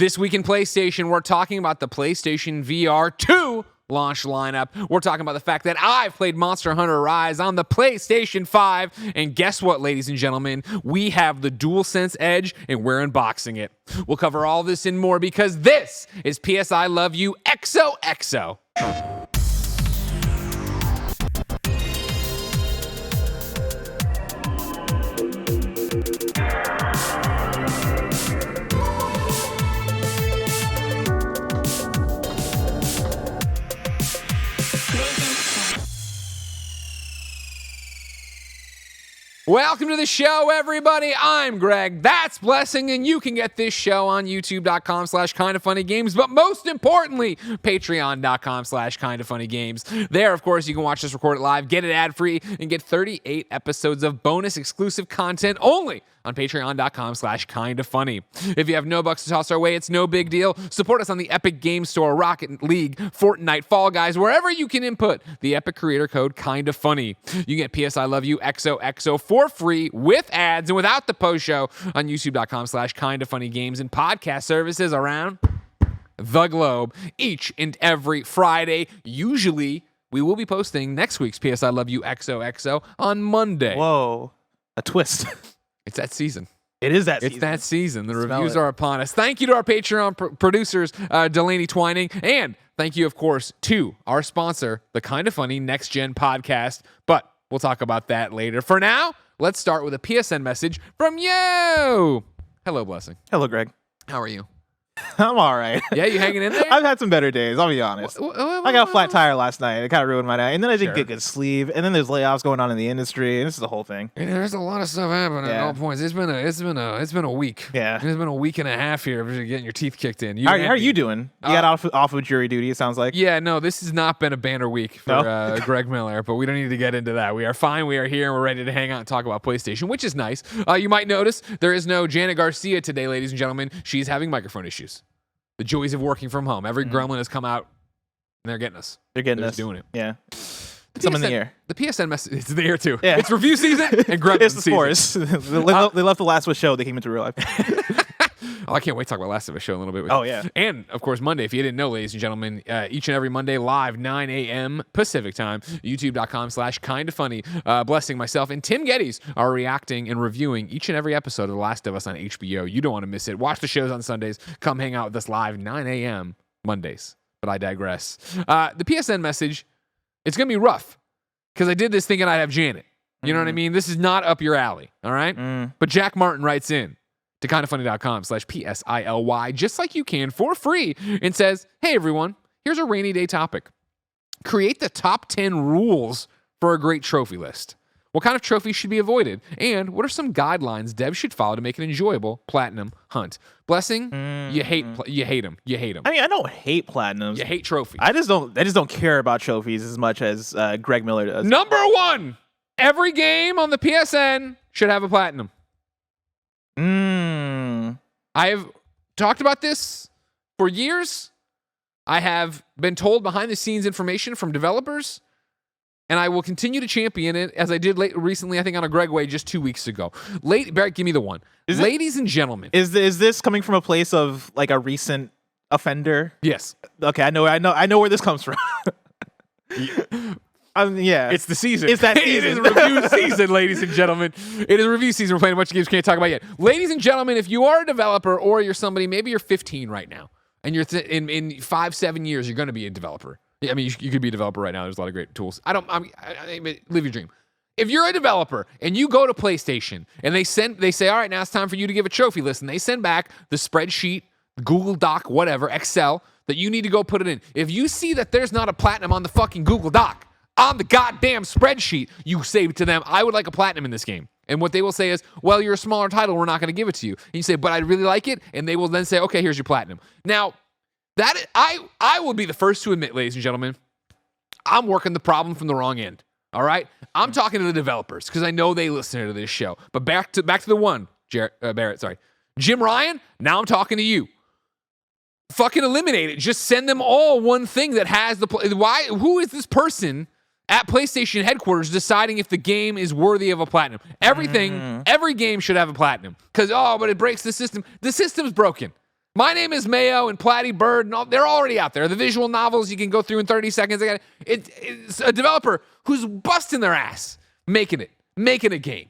This week in PlayStation, we're talking about the PlayStation VR 2 launch lineup. We're talking about the fact that I've played Monster Hunter Rise on the PlayStation 5. And guess what, ladies and gentlemen? We have the DualSense Edge, and we're unboxing it. We'll cover all this and more because this is PS I Love You XOXO. Welcome to the show, everybody. I'm Greg. That's Blessing, and you can get this show on youtube.com/KindaFunnyGames, but most importantly, patreon.com/KindaFunnyGames. There, of course, you can watch this recorded live, get it ad-free, and get 38 episodes of bonus exclusive content only on patreon.com/KindaFunny. If you have no bucks to toss our way, it's no big deal. Support us on the Epic Game Store, Rocket League, Fortnite, Fall Guys, wherever you can input the Epic creator code KindaFunny. You get PS I Love You XOXO for free with ads and without the post show on youtube.com/KindaFunnyGames and podcast services around the globe each and every Friday. Usually, we will be posting next week's PS I Love You XOXO on Monday. Whoa, a twist. It's that season. It is that season. It's that season. The Smell reviews it. are upon us. Thank you to our Patreon producers, Delaney Twining, and thank you, of course, to our sponsor, the Kinda Funny Next Gen podcast. But we'll talk about that later. For now, let's start with a PSN message from you. Hello, Blessing. Hello, Greg. How are you? I'm all right. Yeah, you hanging in there? I've had some better days, I'll be honest. I got a flat tire last night. It kind of ruined my night. And then I didn't get good sleep. And then there's layoffs going on in the industry. And this is the whole thing. Yeah, there's a lot of stuff happening at all points. It's been a week. Yeah. It's been a week and a half here of getting your teeth kicked in. How are you doing? You got off of jury duty, it sounds like. Yeah, no, this has not been a banner week for Greg Miller, but we don't need to get into that. We are fine. We are here, and we're ready to hang out and talk about PlayStation, which is nice. You might notice there is no Janet Garcia today, ladies and gentlemen. She's having microphone issues. The joys of working from home. Every gremlin has come out, and they're getting us. They're getting us. Doing it. Yeah. Some in the air. The PSN message. It's in the air, too. Yeah. It's review season and gremlin It's the season. spores. They left the Last of Us show. They came into real life. Oh, I can't wait to talk about Last of Us show in a little bit. Oh, yeah. And, of course, Monday, if you didn't know, ladies and gentlemen, each and every Monday live, 9 a.m. Pacific time, youtube.com/KindaFunny. Blessing, myself, and Tim Geddes are reacting and reviewing each and every episode of The Last of Us on HBO. You don't want to miss it. Watch the shows on Sundays. Come hang out with us live, 9 a.m. Mondays. But I digress. The PSN message, it's going to be rough because I did this thinking I'd have Janet. You know what I mean? This is not up your alley, all right? But Jack Martin writes in to kindafunny.com/PSILY, just like you can for free, and says, hey, everyone, here's a rainy day topic. Create the top 10 rules for a great trophy list. What kind of trophies should be avoided? And what are some guidelines devs should follow to make an enjoyable platinum hunt? Blessing, you hate them. You hate them. I mean, I don't hate platinums. You hate trophies. I just don't care about trophies as much as Greg Miller does. Number one, every game on the PSN should have a platinum. I have talked about this for years. I have been told behind the scenes information from developers, and I will continue to champion it as I did recently, I think on a Greg Way just 2 weeks ago. Barrett, give me the one. Ladies and gentlemen. Is this coming from a place of like a recent offender? Yes. Okay, I know where this comes from. Yeah. It's the season. It's that season. It is review season, ladies and gentlemen. It is review season. We're playing a bunch of games we can't talk about yet. Ladies and gentlemen, if you are a developer or you're somebody, maybe you're 15 right now, and you're in 5-7 years, you're going to be a developer. I mean, you could be a developer right now. There's a lot of great tools. I mean, live your dream. If you're a developer and you go to PlayStation and they say, all right, now it's time for you to give a trophy list, and they send back the spreadsheet, Google Doc, whatever, Excel, that you need to go put it in. If you see that there's not a platinum on the fucking Google Doc, on the goddamn spreadsheet, you say to them, I would like a platinum in this game. And what they will say is, well, you're a smaller title, we're not going to give it to you. And you say, but I really like it. And they will then say, okay, here's your platinum. Now, that I will be the first to admit, ladies and gentlemen, I'm working the problem from the wrong end. All right? I'm talking to the developers because I know they listen to this show. But back to the one, Barrett, sorry. Jim Ryan, now I'm talking to you. Fucking eliminate it. Just send them all one thing that has who is this person at PlayStation headquarters deciding if the game is worthy of a platinum? Every game should have a platinum. Because, but it breaks the system. The system's broken. My Name is Mayo and Platy Bird, and they're already out there. The visual novels you can go through in 30 seconds. It's a developer who's busting their ass making a game.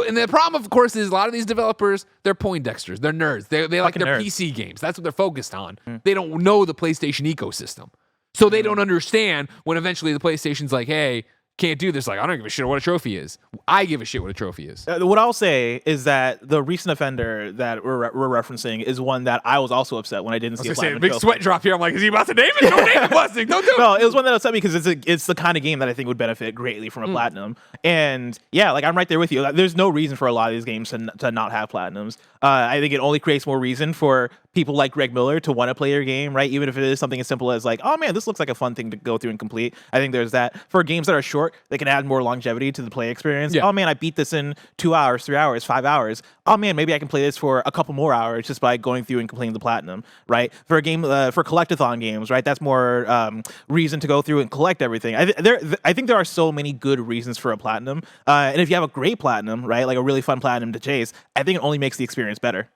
And the problem, of course, is a lot of these developers, they're Poindexters. They're nerds. They like their nerds. PC games. That's what they're focused on. They don't know the PlayStation ecosystem. So they don't understand when eventually the PlayStation's like, hey, can't do this. Like, I don't give a shit what a trophy is. I give a shit what a trophy is. What I'll say is that the recent offender that we're referencing is one that I was also upset when I didn't see a platinum big trophy. sweat drop here. I'm like, is he about to name it? Don't name it, Busting. Don't do it. No, it was one that upset me because it's the kind of game that I think would benefit greatly from a platinum. And yeah, like I'm right there with you. There's no reason for a lot of these games to not have platinums. I think it only creates more reason for people like Greg Miller to want to play your game, right? Even if it is something as simple as like, oh man, this looks like a fun thing to go through and complete. I think there's that. For games that are short, they can add more longevity to the play experience. Yeah. Oh man, I beat this in 2 hours, 3 hours, 5 hours. Oh man, maybe I can play this for a couple more hours just by going through and completing the platinum, right? For a game, for collectathon games, right? That's more reason to go through and collect everything. I think there are so many good reasons for a platinum. And if you have a great platinum, right, like a really fun platinum to chase, I think it only makes the experience better.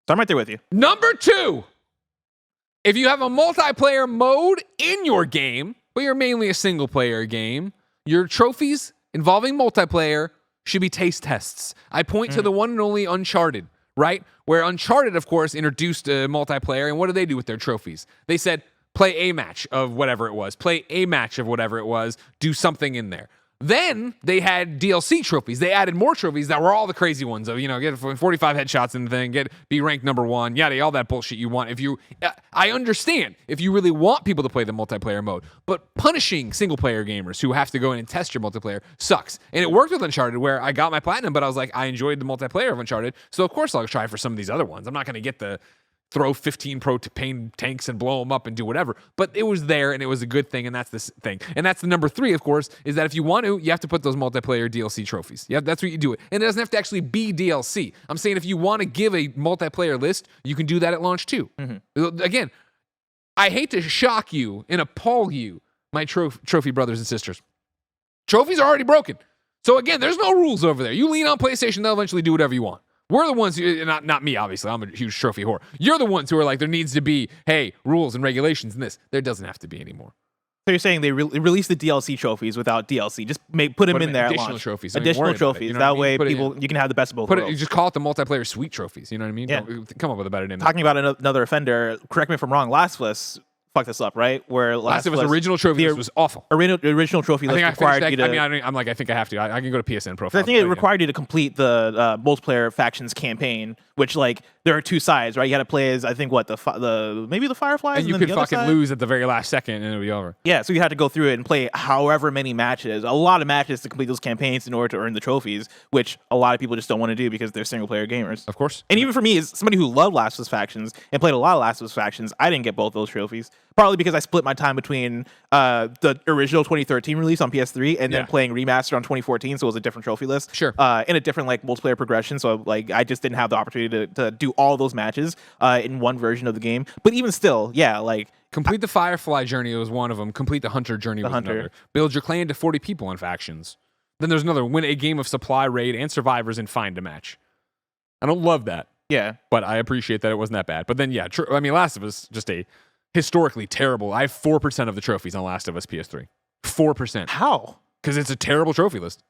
So I'm right there with you. Number 2, if you have a multiplayer mode in your game, but you're mainly a single player game, your trophies involving multiplayer should be taste tests. I point to the one and only Uncharted, right? Where Uncharted, of course, introduced multiplayer, and what did they do with their trophies? They said, play a match of whatever it was, do something in there. Then they had DLC trophies. They added more trophies that were all the crazy ones of, get 45 headshots in the thing, be ranked number 1, yada, all that bullshit you want. I understand if you really want people to play the multiplayer mode, but punishing single player gamers who have to go in and test your multiplayer sucks. And it worked with Uncharted where I got my platinum, but I was like, I enjoyed the multiplayer of Uncharted, so of course I'll try for some of these other ones. I'm not going to get the throw 15 propane tanks and blow them up and do whatever. But it was there and it was a good thing, and that's the thing. And that's the number 3, of course, is that if you want to, you have to put those multiplayer DLC trophies. Yeah, that's what you do it. And it doesn't have to actually be DLC. I'm saying if you want to give a multiplayer list, you can do that at launch too. Again, I hate to shock you and appall you, my trophy brothers and sisters. Trophies are already broken. So again, there's no rules over there. You lean on PlayStation, they'll eventually do whatever you want. We're the ones who, not me, obviously. I'm a huge trophy whore. You're the ones who are like, there needs to be, hey, rules and regulations and this. There doesn't have to be anymore. So you're saying they release the DLC trophies without DLC? Just put them in there. Additional trophies. Additional trophies. That way, you can have the best of both worlds. You just call it the multiplayer suite trophies. You know what I mean? Yeah. Come up with a better name. Talking about another offender, correct me if I'm wrong, Last of Us fucked this up, right? Where Last of Us original trophy list was awful. Original trophy list required you to... I think I have to. I can go to PSN profile. I think it required you to complete the multiplayer factions campaign, which, like, there are 2 sides, right? You had to play as, I think, maybe the Fireflies? And you could fucking lose at the very last second and it'll be over. Yeah, so you had to go through it and play however many matches, a lot of matches to complete those campaigns in order to earn the trophies, which a lot of people just don't want to do because they're single-player gamers. Of course. And even for me, as somebody who loved Last of Us factions and played a lot of Last of Us factions, I didn't get both those trophies. Partly because I split my time between the original 2013 release on PS3 and then playing remaster on 2014, so it was a different trophy list. Sure. In a different multiplayer progression, so I just didn't have the opportunity to do all those matches in one version of the game. But even still, complete the Firefly journey was one of them. Complete the Hunter journey was another. Build your clan to 40 people in factions. Then there's another. Win a game of supply raid and survivors and find a match. I don't love that. Yeah. But I appreciate that it wasn't that bad. But then, Last of Us, just a historically terrible. I have 4% of the trophies on Last of Us PS3. 4%. How? Because it's a terrible trophy list.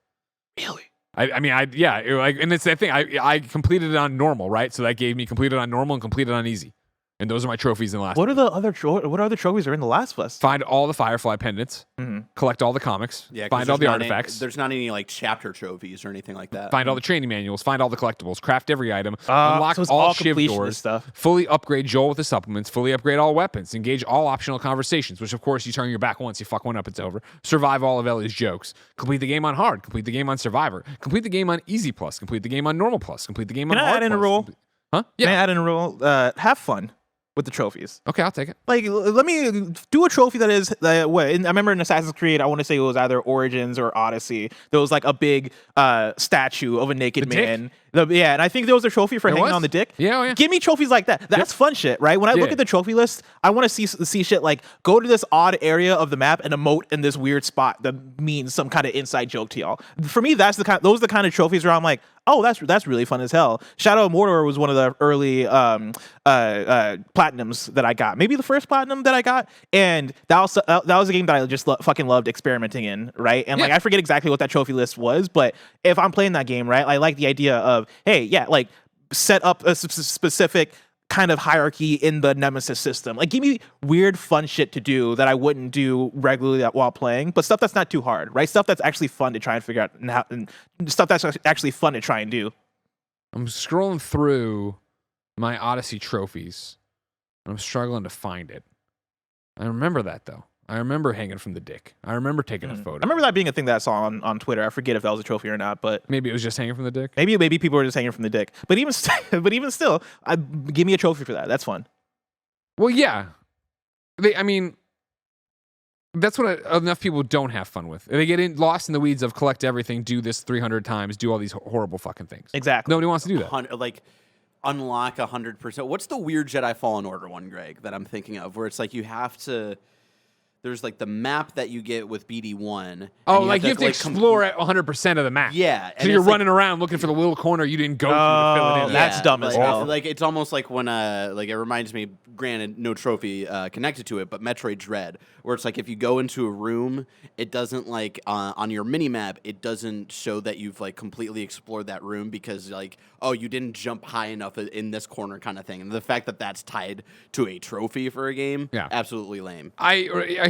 Really? And it's that thing. I completed it on normal, right? So that gave me completed on normal and completed on easy. And those are my trophies in the last. What other trophies are in the Last of Us? Find all the Firefly pendants. Collect all the comics. Find all the artifacts. There's not any chapter trophies or anything like that. Find all the training manuals. Find all the collectibles. Craft every item. Unlock so all shiv doors. Stuff. Fully upgrade Joel with the supplements. Fully upgrade all weapons. Engage all optional conversations, which of course you turn your back once you fuck one up, it's over. Survive all of Ellie's jokes. Complete the game on hard. Complete the game on survivor. Complete the game on easy plus. Complete the game on normal plus. Complete the game on hard plus. Can I add in a rule? Huh? Yeah. Can I add in a rule? Have fun with the trophies. Okay, I'll take it. Let me do a trophy that is I remember in Assassin's Creed, I want to say it was either Origins or Odyssey. There was a big statue of a naked man. And I think there was a trophy for hanging on the dick. Yeah. Give me trophies like that. That's fun shit, right? When I look at the trophy list, I want to see shit like go to this odd area of the map and emote in this weird spot that means some kind of inside joke to y'all. For me, those are the kind of trophies where I'm like, oh, that's really fun as hell. Shadow of Mordor was one of the early platinums that I got. Maybe the first platinum that I got, and that was a game that I just fucking loved experimenting in, right? And like I forget exactly what that trophy list was, but if I'm playing that game, right, I like the idea of, hey, yeah, like set up a specific kind of hierarchy in the Nemesis system. Like, give me weird, fun shit to do that I wouldn't do regularly while playing, but stuff that's not too hard, right? Stuff that's actually fun to try and figure out, and stuff that's actually fun to try and do. I'm scrolling through my Odyssey trophies, and I'm struggling to find it. I remember that, though. I remember hanging from the dick. I remember taking a photo. I remember that being a thing that I saw on Twitter. I forget if that was a trophy or not, but maybe it was just hanging from the dick. Maybe people were just hanging from the dick. But even still, give me a trophy for that. That's fun. Well, yeah. I mean, that's what enough people don't have fun with. They get lost in the weeds of collect everything, do this 300 times, do all these horrible fucking things. Exactly. Nobody wants to do that. Like, unlock 100%. What's the weird Jedi Fallen Order one, Greg, that I'm thinking of, where it's like you have to... There's like the map that you get with BD1. Oh, like you have to explore 100% of the map. Yeah. So you're running around looking for the little corner you didn't go to fill it in. That's dumb as hell. Like it's almost like when like it reminds me, granted, no trophy connected to it, but Metroid Dread, where it's like if you go into a room, it doesn't like on your mini map, it doesn't show that you've like completely explored that room because like, oh, you didn't jump high enough in this corner kind of thing. And the fact that that's tied to a trophy for a game, absolutely lame.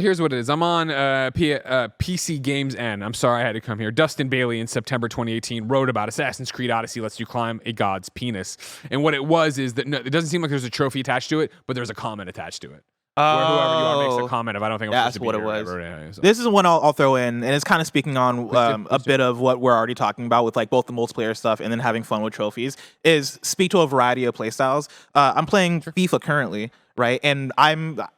Here's what it is. I'm on PC Games N. I'm sorry I had to come here. Dustin Bailey in September 2018 wrote about Assassin's Creed Odyssey lets you climb a god's penis. And what it was is that it doesn't seem like there's a trophy attached to it, but there's a comment attached to it. Where whoever you are makes a comment of, I don't think I'm supposed to be here. That's what it was. This is one I'll throw in, and it's kind of speaking on a bit of what we're already talking about with like both the multiplayer stuff and then having fun with trophies, is speak to a variety of playstyles. I'm playing FIFA currently, right? And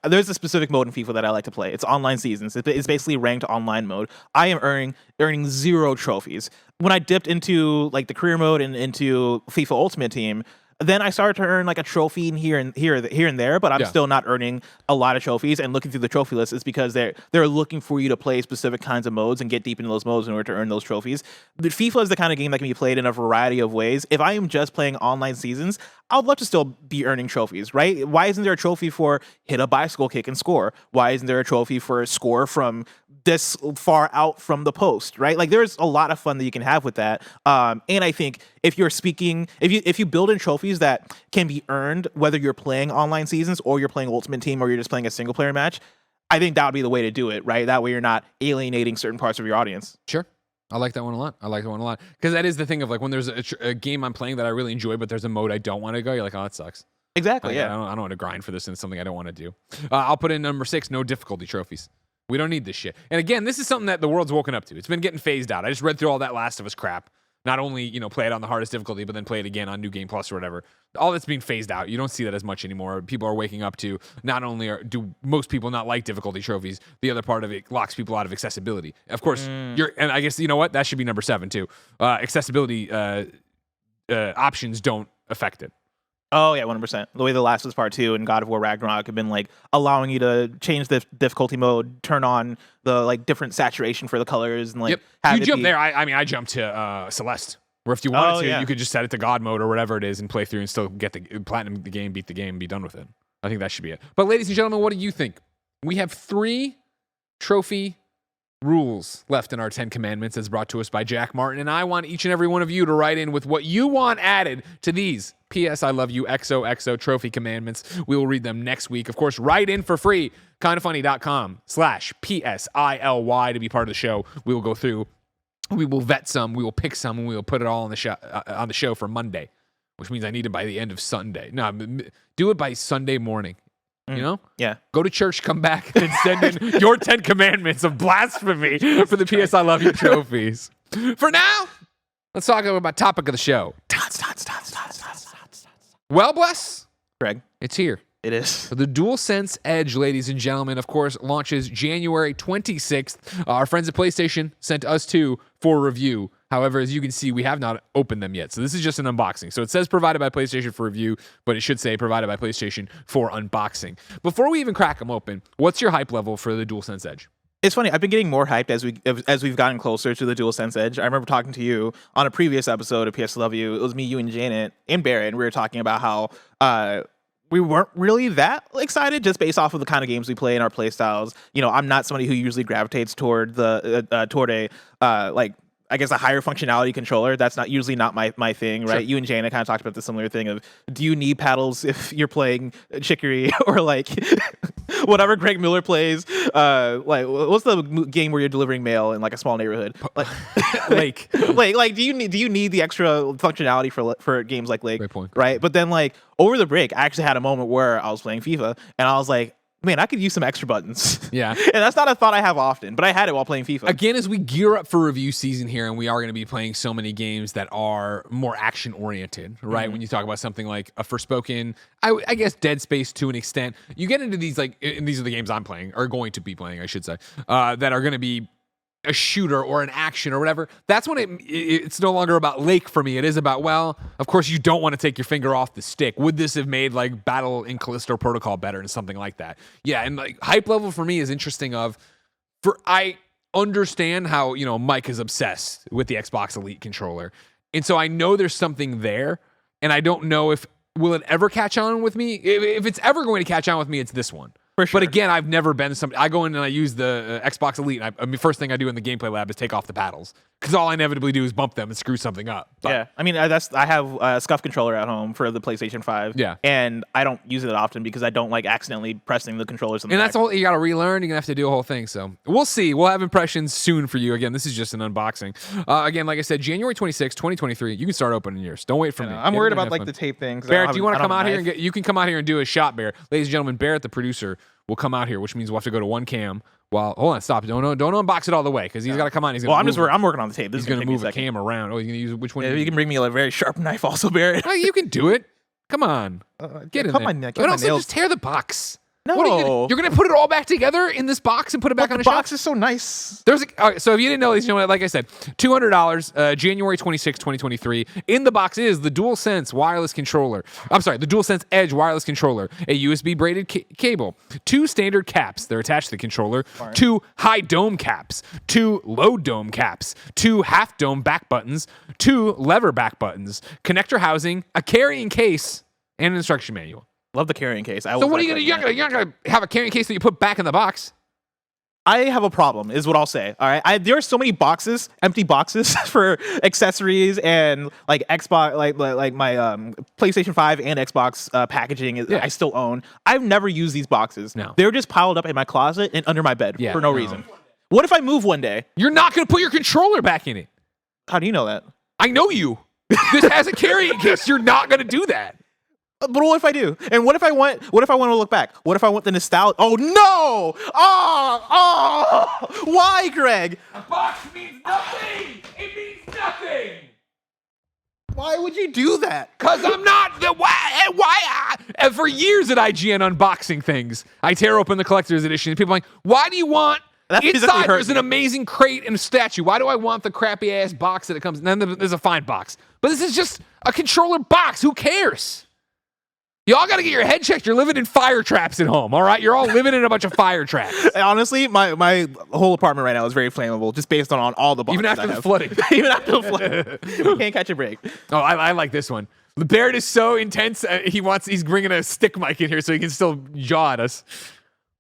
there's a specific mode in FIFA that I like to play. It's online seasons. It's basically ranked online mode. I am earning 0 trophies. When I dipped into like the career mode and into FIFA Ultimate Team, then I started to earn like a trophy here and there, but I'm still not earning a lot of trophies. And looking through the trophy list is because they're looking for you to play specific kinds of modes and get deep into those modes in order to earn those trophies. But FIFA is the kind of game that can be played in a variety of ways. If I am just playing online seasons, I'd love to still be earning trophies, right? Why isn't there a trophy for hit a bicycle kick and score? Why isn't there a trophy for a score from this far out from the post, right? Like there's a lot of fun that you can have with that. And I think if you build in trophies that can be earned, whether you're playing online seasons or you're playing Ultimate Team or you're just playing a single player match, I think that would be the way to do it, right? That way you're not alienating certain parts of your audience. Sure. I like that one a lot. Because that is the thing of like when there's a game I'm playing that I really enjoy, but there's a mode I don't want to go, you're like, oh, that sucks. Exactly, I don't want to grind for this, and it's something I don't want to do. I'll put in number 6, no difficulty trophies. We don't need this shit. And again, this is something that the world's woken up to. It's been getting phased out. I just read through all that Last of Us crap. Not only, play it on the hardest difficulty, but then play it again on New Game Plus or whatever. All that's being phased out. You don't see that as much anymore. People are waking up to not only do most people not like difficulty trophies, the other part of it locks people out of accessibility. Of course, and I guess, you know what? That should be number 7 too. Accessibility options don't affect it. Oh yeah, 100%. The way The Last of Us Part 2 and God of War Ragnarok have been like allowing you to change the difficulty mode, turn on the like different saturation for the colors, and like you jump there. I jumped to Celeste, where if you wanted to, you could just set it to God mode or whatever it is and play through and still get the platinum the game, beat the game, and be done with it. I think that should be it. But ladies and gentlemen, what do you think? We have 3 trophy rules left in our 10 commandments as brought to us by Jack Martin, and I want each and every one of you to write in with what you want added to these P.S. I love you XOXO trophy commandments. We will read them next week. Of course, write in for free, kindafunny.com/PSILY to be part of the show. We will go through, we will vet some, we will pick some, and we will put it all on the show for Monday, which means I need it by the end of Sunday. No, do it by Sunday morning. You know? Yeah. Go to church, come back, and send in your 10 commandments of blasphemy for the PS I Love You trophies. For now, let's talk about topic of the show. Well, bless. Greg. It's here. It is. The DualSense Edge, ladies and gentlemen, of course, launches January 26th. Our friends at PlayStation sent us 2 for review. However, as you can see, we have not opened them yet. So this is just an unboxing. So it says provided by PlayStation for review, but it should say provided by PlayStation for unboxing. Before we even crack them open, what's your hype level for the DualSense Edge? It's funny. I've been getting more hyped as we've gotten closer to the DualSense Edge. I remember talking to you on a previous episode of PSW. It was me, you, and Janet and Barrett, and we were talking about how we weren't really that excited just based off of the kind of games we play and our play styles. You know, I'm not somebody who usually gravitates toward toward a like, I guess, a higher functionality controller. That's not usually not my thing, right? Sure. You and Janet kind of talked about the similar thing of, do you need paddles if you're playing Chicory or like whatever Greg Miller plays? Like, what's the game where you're delivering mail in like a small neighborhood? Like, Lake. Like, do you need the extra functionality for games like Lake? Great point. Right? But then like over the break, I actually had a moment where I was playing FIFA and I was like, man, I could use some extra buttons. Yeah. And that's not a thought I have often, but I had it while playing FIFA. Again, as we gear up for review season here, and we are going to be playing so many games that are more action-oriented, right? Mm-hmm. When you talk about something like a Forspoken, I guess Dead Space to an extent, you get into these, like, and these are the games I'm playing, or going to be playing, I should say, that are going to be a shooter or an action or whatever. That's when it's no longer about Lake for me. It is about, well, of course you don't want to take your finger off the stick. Would this have made like Battle in Callisto Protocol better and something like that? Yeah, and like hype level for me is interesting I understand how, you know, Mike is obsessed with the Xbox Elite controller. And so I know there's something there, and I don't know if will it ever catch on with me. If it's ever going to catch on with me, it's this one. For sure. But again, I've never been somebody. I go in and I use the Xbox Elite. And I mean, first thing I do in the gameplay lab is take off the paddles because all I inevitably do is bump them and screw something up. But, yeah, I mean, I have a Scuff controller at home for the PlayStation 5. Yeah, and I don't use it often because I don't like accidentally pressing the controllers. And that's all you got to relearn. You're gonna have to do a whole thing. So we'll see. We'll have impressions soon for you. Again, this is just an unboxing. Again, like I said, January 26, 2023. You can start opening yours. Don't wait for me. I'm worried about like the tape thing. Barrett, do you want to come out here and you can come out here and do a shot, Barrett. Ladies and gentlemen, Barrett, the producer, will come out here, which means we'll have to go to one cam. While hold on, stop! Don't unbox it all the way because he's got to come on. He's gonna I'm working on the tape. He's going to move the cam around. Oh, he's going to use which one? Yeah, you can bring me a very sharp knife, also, Barrett. Oh, you can do it. Come on, get in there. My neck. But also, just tear the box. No, what you're gonna put it all back together in this box and put it back on the box shelf? is so nice. All right, so if you didn't know, ladies and gentlemen, like I said, $200, January 26, 2023. In the box is the DualSense wireless controller. I'm sorry, the DualSense Edge wireless controller, a USB braided cable, 2 standard caps. They're attached to the controller, 2 high dome caps, 2 low dome caps, 2 half dome back buttons, 2 lever back buttons, connector housing, a carrying case, and an instruction manual. Love the carrying case. So what are you gonna? You're not gonna have a carrying case that you put back in the box. I have a problem, is what I'll say. All right, there are so many boxes, empty boxes for accessories and like Xbox, like my PlayStation 5 and Xbox packaging. I still own. I've never used these boxes. No, they're just piled up in my closet and under my bed for no reason. What if I move one day? You're not gonna put your controller back in it. How do you know that? I know you. This has a carrying case. You're not gonna do that. But what if I do? And what if I want to look back? What if I want the nostalgia? Oh no! Why, Greg? A box means nothing. It means nothing. Why would you do that? Cause I'm not the why. And for years at IGN unboxing things, I tear open the collector's edition, and people are like, "Why do you want?" Inside there's an amazing crate and a statue. Why do I want the crappy ass box that it comes? And then there's a fine box, but this is just a controller box. Who cares? Y'all got to get your head checked. You're living in fire traps at home, all right? You're all living in a bunch of fire traps. Honestly, my whole apartment right now is very flammable, just based on all the boxes. Even after the flooding. Even after the flooding. You can't catch a break. Oh, I like this one. Barrett is so intense. He's bringing a stick mic in here so he can still jaw at us.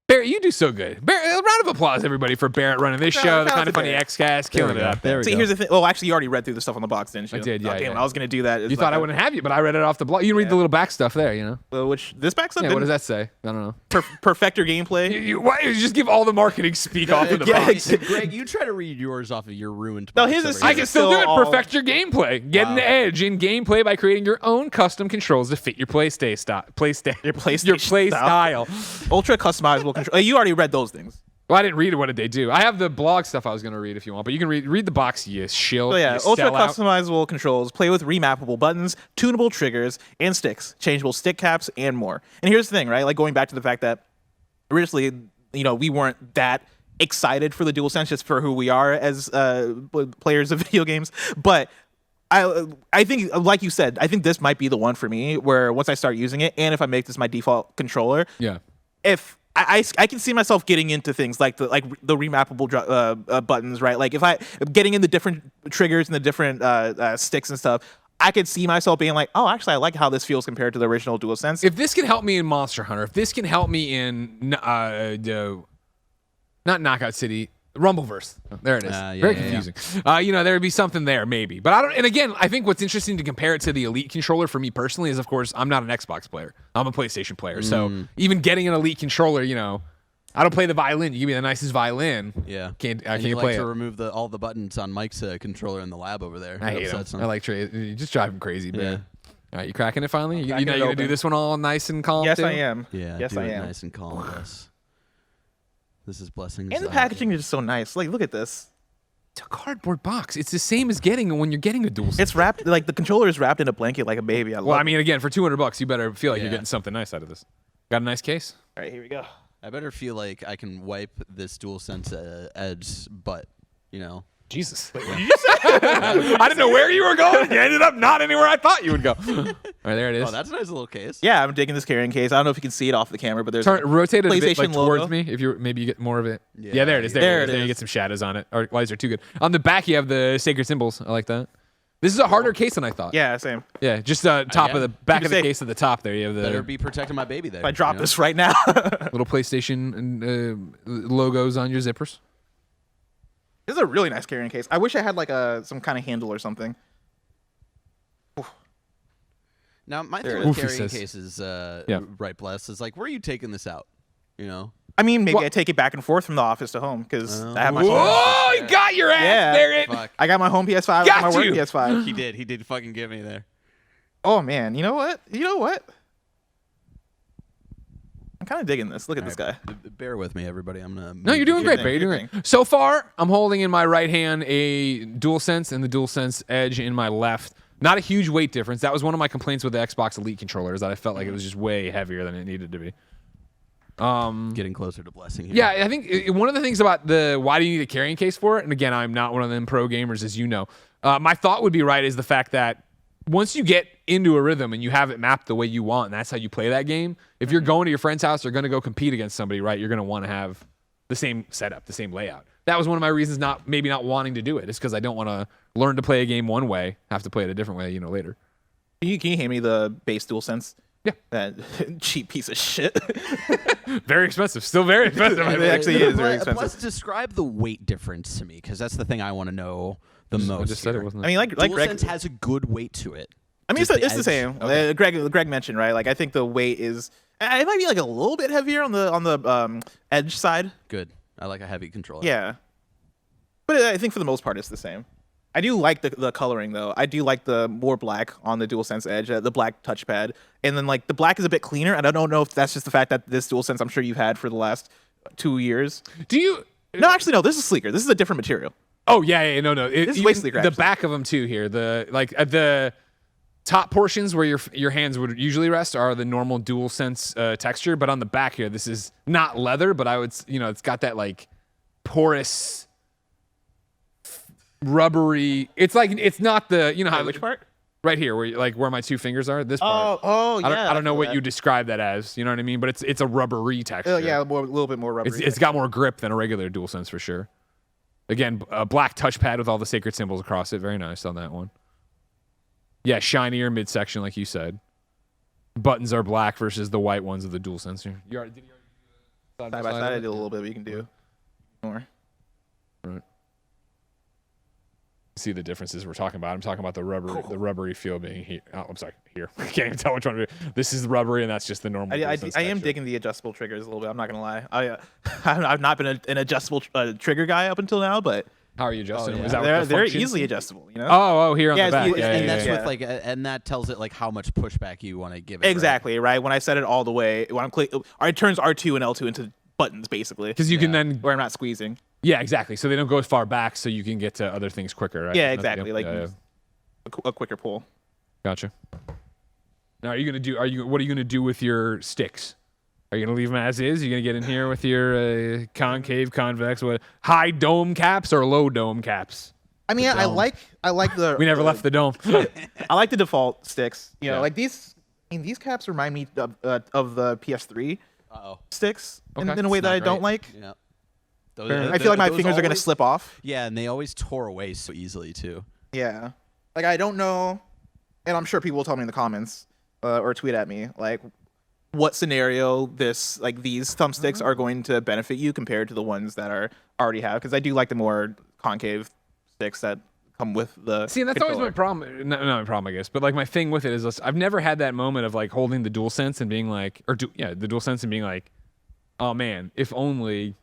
Barrett, you do so good. Barrett, a round of applause, everybody, for Barrett running this show. The KindaFunny Xcast, killing it up there. See, here's the thing. Well, actually, you already read through the stuff on the box, didn't you? I did, yeah. Oh, damn, I was going to do that. You thought I wouldn't have you, but I read it off the blog. You read the little back stuff there, you know? This back stuff? Yeah, what does that say? I don't know. Perfector gameplay? Why you just give all the marketing speak off of the box? Greg, you try to read yours off of your ruined No, box. I can still do it. Perfect your gameplay. Get an edge in gameplay by creating your own custom controls to fit your play style. Your play style. Ultra customizable control. You already read those things. Well, I didn't read it. What did they do? I have the blog stuff I was going to read if you want, but you can read the box, you shill. So yeah, you ultra sellout. customizable controls, play with remappable buttons, tunable triggers, and sticks, changeable stick caps, and more. And here's the thing, right? Like going back to the fact that originally, we weren't that excited for the DualSense just for who we are as players of video games, but I think, like you said, I think this might be the one for me where once I start using it, and if I make this my default controller, yeah. If I can see myself getting into things like the remappable buttons, right? Like if I getting in the different triggers and the different sticks and stuff, I could see myself being like, oh, actually, I like how this feels compared to the original DualSense. If this can help me in Monster Hunter, if this can help me in not Knockout City, Rumbleverse. There it is. Very confusing. There would be something there maybe. But I don't. And again, I think what's interesting to compare it to the Elite controller for me personally is, of course, I'm not an Xbox player. I'm a PlayStation player. So even getting an Elite controller, I don't play the violin. You give me the nicest violin. Yeah. I can't like play to it. remove all the buttons on Mike's controller in the lab over there. I hate him. I like Trey. You just drive him crazy, man. Yeah. All right, you cracking it finally? You're cracking going it to do open. this one all nice and calm, Yes, too? I am. Yeah. Yes, do I it am. Nice and calm, yes. This is blessings. And the packaging is just so nice. Like, look at this. It's a cardboard box. It's the same as when you're getting a DualSense. It's wrapped like the controller is wrapped in a blanket like a baby. I love Well, I mean, again, for $200, you better feel like you're Yeah. getting something nice out of this. Got a nice case? All right, here we go. I better feel like I can wipe this DualSense Edge butt, Jesus. Wait, what did you say? I didn't know where you were going. You ended up not anywhere I thought you would go. All right, there it is. Oh, that's a nice little case. Yeah, I'm digging this carrying case. I don't know if you can see it off the camera, but there's Rotate it a bit PlayStation towards logo. me. If maybe you get more of it. Yeah, There it is. there it There you is. get some shadows on it. Our lights are too good. On the back, you have the sacred symbols. I like that. This is a harder case than I thought. Yeah, same. Yeah, just top of the back Keep it of the safe. case at the top there. You have Better the be protecting my baby there. If I drop this right now. little PlayStation logos on your zippers. This is a really nice carrying case. I wish I had like some kind of handle or something. Now, my There thing it with is. carrying Oof, he cases, Yeah. right, Bless, is like, where are you taking this out? I mean, maybe Well- I take it back and forth from the office to home because I have my Whoa, he got your ass. Yeah. There it. Fuck. I got my home PS5. I Got got my work you. PS5. He did fucking get me there. Oh man, you know what? I'm kind of digging this. Look at this guy. Bear with me, everybody. I'm gonna. No, you're doing great, thing, Barry. You're good doing great. So far, I'm holding in my right hand a DualSense and the DualSense Edge in my left. Not a huge weight difference. That was one of my complaints with the Xbox Elite controllers, that I felt like it was just way heavier than it needed to be. getting closer to blessing here. Yeah, I think one of the things about why do you need a carrying case for it, and again, I'm not one of them pro gamers, as you know. My thought would be right is the fact that once you get into a rhythm and you have it mapped the way you want, and that's how you play that game, if you're going to your friend's house or going to go compete against somebody, right, you're going to want to have the same setup, the same layout. That was one of my reasons not wanting to do it. It's because I don't want to learn to play a game one way, have to play it a different way, later. Can you hand me the base DualSense? Yeah. That cheap piece of shit. Very expensive. Still very expensive. It actually is very expensive. Plus, describe the weight difference to me, because that's the thing I want to know the most. I just said here. it wasn't. I mean, like Greg. DualSense has a good weight to it. I mean, Just it's the edge. same. Okay. Greg mentioned, right? Like, I think the weight is. It might be like a little bit heavier on the edge side. Good. I like a heavy controller. Yeah. But I think for the most part, it's the same. I do like the coloring though. I do like the more black on the DualSense Edge, the black touchpad, and then like the black is a bit cleaner. And I don't know if that's just the fact that this DualSense I'm sure you've had for the last 2 years. Do you? No, actually, no. This is sleeker. This is a different material. Oh yeah, no. This is way Even sleeker, the actually. back of them too. Here, the top portions where your hands would usually rest are the normal DualSense texture, but on the back here, this is not leather, but I would it's got that like porous, rubbery. It's like it's not the how Which part? right here where my two fingers are. This part. Oh, I don't know what you describe that as. You know what I mean? But it's a rubbery texture. Yeah, a little bit more rubbery. It's got more grip than a regular DualSense for sure. Again, a black touchpad with all the sacred symbols across it. Very nice on that one. Yeah, shinier midsection, like you said. Buttons are black versus the white ones of the DualSense. Did you already do side by side. I did a little bit, but you can do more. Right. See the differences we're talking about. I'm talking about the rubbery feel being here. Oh, I'm sorry, here. I can't even tell which one to do. This is rubbery, and that's just the normal. I DualSense am texture. digging the adjustable triggers a little bit. I'm not gonna lie. I've not been an adjustable trigger guy up until now, but How are you adjusting them? yeah. Is that what the they're functions? easily adjustable. You know. Oh, here on Yeah, the back. it's- Yeah, And yeah, that's yeah. with like, and that tells it like how much pushback you want to give it. right? Exactly right. When I set it all the way, when I'm it turns R2 and L2 into buttons basically, Because you can then. where I'm not squeezing. Yeah, exactly. So they don't go as far back, so you can get to other things quicker, right? Yeah, That's- exactly. Like yeah. a quicker pull. Gotcha. Now, what are you gonna do with your sticks? Are you gonna leave them as is? Are you gonna get in here with your concave, convex, high dome caps or low dome caps? I mean, I dome. like the. We never left the dome. I like the default sticks. You know, Yeah. like these. I mean, these caps remind me of the PS3. sticks in Okay. a way It's that not I don't great. like. Yeah. I feel like my fingers are gonna slip off. Yeah, and they always tore away so easily too. Yeah. Like I don't know, and I'm sure people will tell me in the comments or tweet at me like what scenario these thumbsticks are going to benefit you compared to the ones that are already have, because I do like the more concave sticks that come with the See, and that's always my problem. Not my problem, I guess. But like my thing with it is, I've never had that moment of like holding the DualSense and being like, the DualSense and being like, oh man, if only.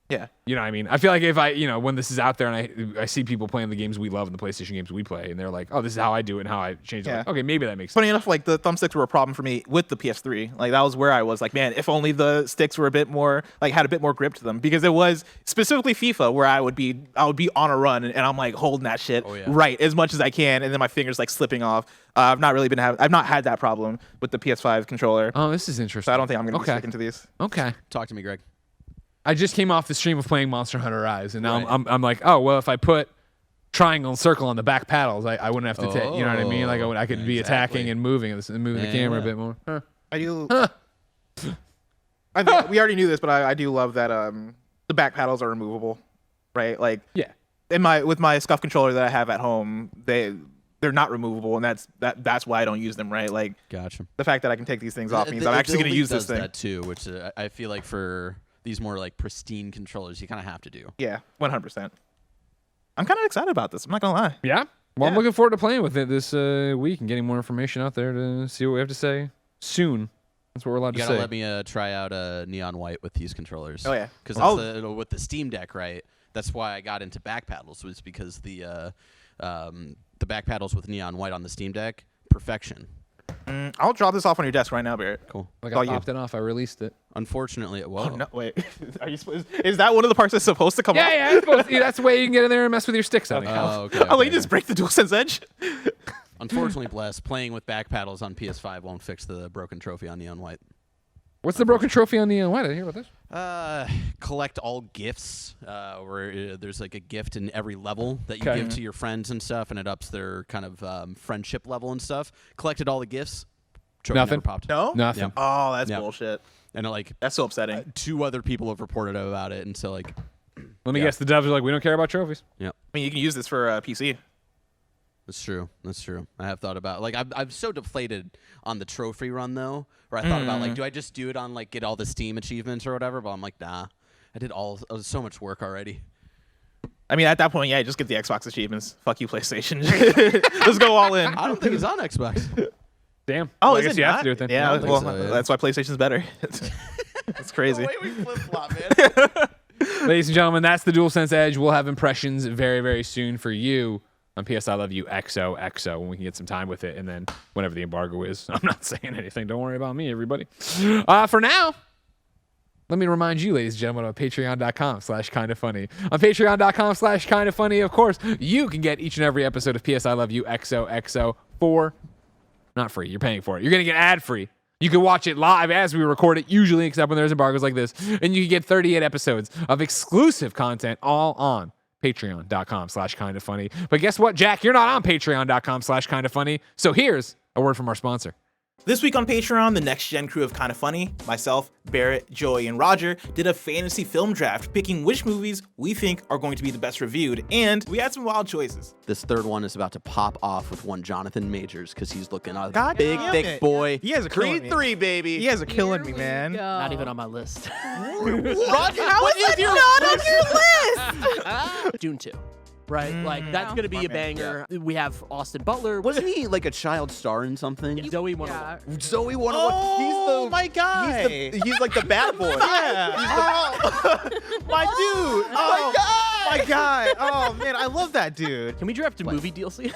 Yeah. You know what I mean? I feel like if when this is out there and I see people playing the games we love and the PlayStation games we play, and they're like, oh, this is how I do it and how I change it. Yeah. Like, okay, maybe that makes sense. Funny enough, like the thumbsticks were a problem for me with the PS3. Like that was where I was like, man, if only the sticks were a bit more like had a bit more grip to them, because it was specifically FIFA where I would be on a run and I'm like holding that shit right as much as I can, and then my fingers like slipping off. I've not had that problem with the PS5 controller. Oh, this is interesting. So I don't think I'm gonna be sticking to these. Okay. Talk to me, Greg. I just came off the stream of playing Monster Hunter Rise, and now I'm like, oh well, if I put triangle and circle on the back paddles, I wouldn't have to take. You know what I mean? Like I could be attacking and moving the camera a bit more. Huh. I do. We already knew this, but I do love that the back paddles are removable, right? Like with my SCUF controller that I have at home, they're not removable, and that's why I don't use them, right? Like, Gotcha. The fact that I can take these things off means I'm actually going to use this thing. That too, which I feel like for these more like pristine controllers, you kind of have to do. Yeah, 100%. I'm kind of excited about this. I'm not gonna lie. Yeah. Well, I'm looking forward to playing with it this week and getting more information out there to see what we have to say soon. That's what we're allowed to say. You gotta let me try out neon white with these controllers. Oh yeah, because with the Steam Deck, right? That's why I got into back paddles, was because the back paddles with neon white on the Steam Deck, perfection. I'll drop this off on your desk right now, Barrett. Cool. Like I popped it off. I released it. Unfortunately, it won't. Oh, no, wait. Are you supposed? Is that one of the parts that's supposed to come off? Yeah, that's the way you can get in there and mess with your sticks. I think. Oh, you just break the DualSense Edge? Unfortunately, Bless, playing with back paddles on PS5 won't fix the broken trophy on neon white. What's the broken trophy on the? Why did I hear about this? Collect all gifts. Where there's like a gift in every level that you give to your friends and stuff, and it ups their kind of friendship level and stuff. Collected all the gifts. Trophy Nothing. Never popped. No. Nothing. Yep. Oh, that's Yep. bullshit. And like That's so upsetting. 2 other people have reported about it, and so like. Let me guess. The devs are like, we don't care about trophies. Yeah. I mean, you can use this for PC. That's true. That's true. I have thought about like I'm so deflated on the trophy run though, where I thought about like, do I just do it on like get all the Steam achievements or whatever? But I'm like, nah. It was so much work already. I mean, at that point, yeah, just get the Xbox achievements. Fuck you, PlayStation. Let's go all in. I don't think it's on Xbox. Damn. Oh, well, I is guess it you have not? to do it then. Yeah, think well, so, yeah. that's why PlayStation's better. It's crazy. The way we flip-flop, man. Ladies and gentlemen, that's the DualSense Edge. We'll have impressions very, very soon for you on PS I Love You XOXO when we can get some time with it, and then whenever the embargo is. I'm not saying anything. Don't worry about me, everybody. For now, let me remind you, ladies and gentlemen, on patreon.com/kindafunny. On patreon.com/kindafunny, of course, you can get each and every episode of PS I Love You XOXO for not free. You're paying for it. You're going to get ad-free. You can watch it live as we record it, usually, except when there's embargoes like this. And you can get 38 episodes of exclusive content all on patreon.com/kindafunny. But guess what, Jack? You're not on patreon.com/kindafunny. So here's a word from our sponsor. This week on Patreon, the next gen crew of Kinda Funny, myself, Barrett, Joey, and Roger, did a fantasy film draft, picking which movies we think are going to be the best reviewed, and we had some wild choices. This third one is about to pop off with one Jonathan Majors because he's looking a God big, damn thick it. boy. You guys are killing Creed me. 3, baby. You guys are killing me, man. Not even on my list. Roger, what is your not on your list? Dune 2. Right? Like, that's going to be a banger. We have Austin Butler. Wasn't he like a child star in something? Zoe 101. Zoe 101. Oh, my guy. He's like the bad boy. Yeah. My dude. Oh, my guy. Oh, man, I love that dude. Can we draft a movie DLC?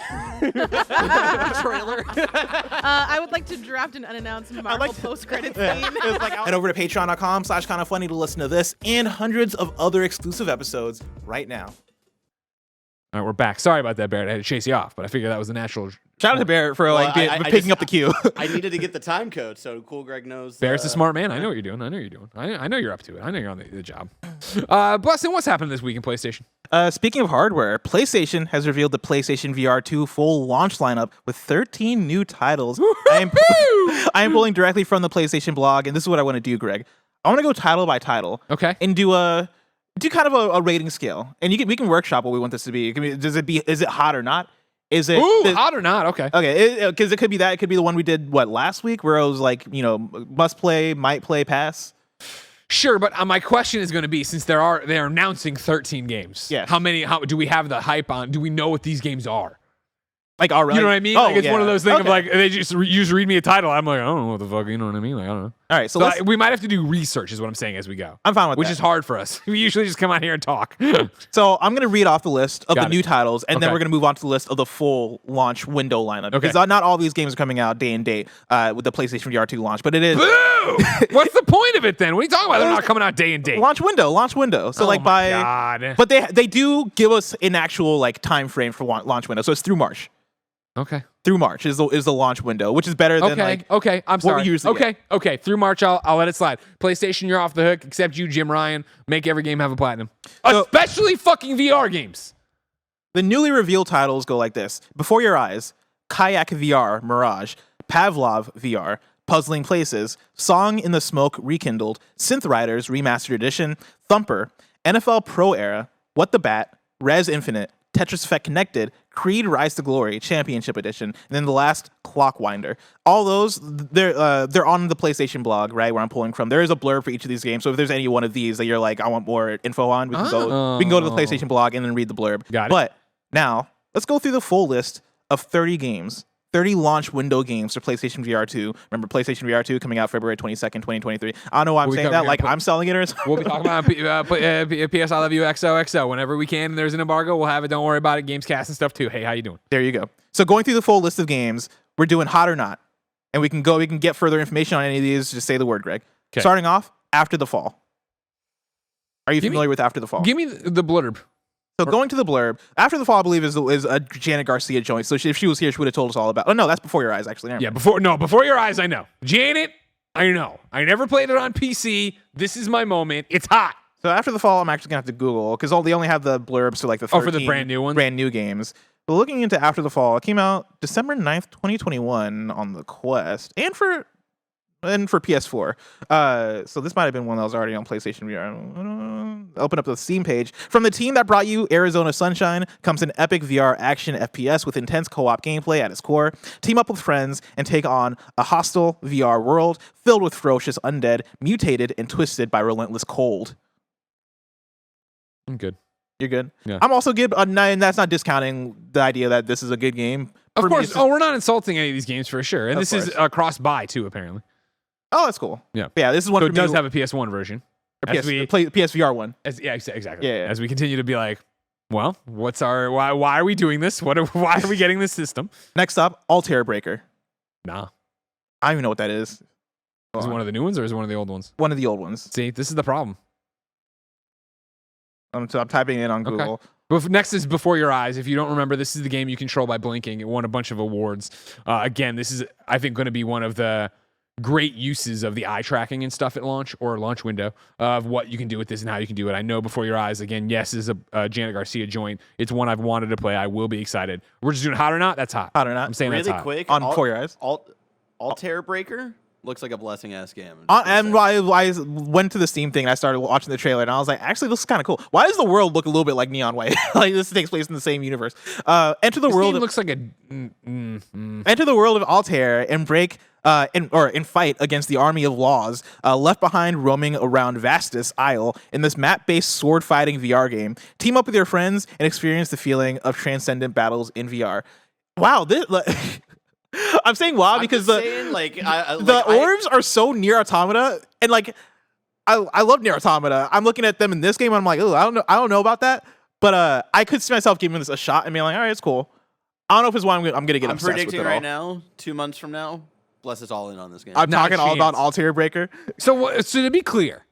Trailer. I would like to draft an unannounced Marvel post-credit scene. Head over to patreon.com/kindafunny to listen to this and hundreds of other exclusive episodes right now. All right, we're back. Sorry about that, Barrett. I had to chase you off, but I figured that was the natural. Shout out to Barrett for picking up the cue. I needed to get the time code, so Cool Greg knows. Barrett's a smart man. I know what you're doing. I know you're up to it. I know you're on the job. Blessing, what's happened this week in PlayStation? Speaking of hardware, PlayStation has revealed the PlayStation VR 2 full launch lineup with 13 new titles. I am pulling directly from the PlayStation blog, and this is what I want to do, Greg. I want to go title by title. Okay. And do kind of a rating scale, and we can workshop what we want this to be. Is it hot or not? Is it hot or not? Okay. Okay, because it could be that. It could be the one we did last week, where it was like must play, might play, pass. Sure, but my question is going to be, since they're announcing 13 games. Yeah. How do we have the hype on? Do we know what these games are? Like already, You know what I mean? Oh, Like it's one of those things of Okay. like they just read me a title. I'm like, I don't know what the fuck. You know what I mean? Like I don't know. All right, so So we might have to do research, is what I'm saying, as we go. I'm fine with which that. is hard for us. We usually just come out here and talk. So I'm going to read off the list of Got the it. new titles, and then Okay. we're going to move on to the list of the full launch window lineup. Okay. Because not all these games are coming out day and date with the PlayStation VR 2 launch, but it is Boo! What's the point of it then? What are you talking about? They're not coming out day and date. launch window. So Oh like my by, God. but they do give us an actual like time frame for launch window. So it's through March. Okay. Through March is the launch window, which is better than like Okay. I'm what sorry. we usually Okay. Through March, I'll let it slide. PlayStation, you're off the hook. Except you, Jim Ryan. Make every game have a platinum, So- especially fucking VR games. The newly revealed titles go like this: Before Your Eyes, Kayak VR Mirage, Pavlov VR, Puzzling Places, Song in the Smoke Rekindled, Synth Riders Remastered Edition, Thumper, NFL Pro Era, What the Bat, Res Infinite, Tetris Effect Connected, Creed Rise to Glory Championship Edition, and then the last Clockwinder. All those they're on the PlayStation blog, right, where I'm pulling from. There is a blurb for each of these games. So if there's any one of these that you're like, I want more info on, we can go to the PlayStation blog and then read the blurb. Got it. But now let's go through the full list of 30 games. 30 launch window games for PlayStation VR 2. Remember, PlayStation VR 2 coming out February 22nd, 2023. I don't know why I'm saying that like I'm selling it or something. We'll be talking about PS I Love You XOXO whenever we can. And there's an embargo. We'll have it. Don't worry about it. Gamescast and stuff too. Hey, how you doing? There you go. So going through the full list of games, we're doing hot or not. And we can get further information on any of these. Just say the word, Greg. 'Kay. Starting off, After the Fall. Are you familiar with After the Fall? Give me the blurb. So going to the blurb, After the Fall, I believe, is a Janet Garcia joint. So if she was here, she would have told us all about. Oh no, that's Before Your Eyes, actually. Never Yeah, mind. before your eyes, I know. Janet, I know. I never played it on PC. This is my moment. It's hot. So After the Fall, I'm actually gonna have to Google because they only have the blurbs to like the 13 for the brand new ones? brand new games. But looking into After the Fall, it came out December 9th, 2021 on the Quest and for PS4. So this might have been one that was already on PlayStation VR. Open up the Steam page. From the team that brought you Arizona Sunshine comes an epic VR action FPS with intense co-op gameplay at its core. Team up with friends and take on a hostile VR world filled with ferocious undead, mutated and twisted by relentless cold. I'm good. You're good? Yeah. I'm also good, and that's not discounting the idea that this is a good game. Of For me, course. it's We're not insulting any of these games for sure. And Of this is course. cross-buy too, apparently. Oh, that's cool. Yeah. Yeah, this is one So for it does me. have a PS1 version. As we, PSVR one. exactly. Yeah. As we continue to be like, well, why are we doing this? Why are we getting this system? Next up, Altair Breaker. Nah. I don't even know what that is. Is it one of the new ones or is it one of the old ones? One of the old ones. See, this is the problem. I'm typing it in on Google. Next is Before Your Eyes. If you don't remember, this is the game you control by blinking. It won a bunch of awards. Again, this is, I think, going to be one of the great uses of the eye tracking and stuff at launch or launch window of what you can do with this and how you can do it. I know Before Your Eyes, again, yes, is a Janet Garcia joint. It's one I've wanted to play. I will be excited. We're just doing hot or not? That's hot. Hot or not? I'm saying Really that's hot. quick. On Before Your Eyes. Altair Breaker looks like a blessing ass game. And I went to the Steam thing and I started watching the trailer and I was like, actually, this is kind of cool. Why does the world look a little bit like Neon White? Like this takes place in the same universe. Enter the This world. game looks like a. Enter the world of Altair and break and fight against the army of laws left behind roaming around Vastus Isle in this map-based sword-fighting VR game. Team up with your friends and experience the feeling of transcendent battles in VR. Wow, this. I'm saying wow because the orbs are so near Automata, and like I love Near Automata. I'm looking at them in this game and I'm like, oh, I don't know about that, but I could see myself giving this a shot and being like, all right, it's cool. I don't know if it's why I'm gonna get I'm obsessed with predicting it right all. now, 2 months from now, Bless is all in on this game. I'm Not a talking all about chance. Altair Breaker. So to be clear,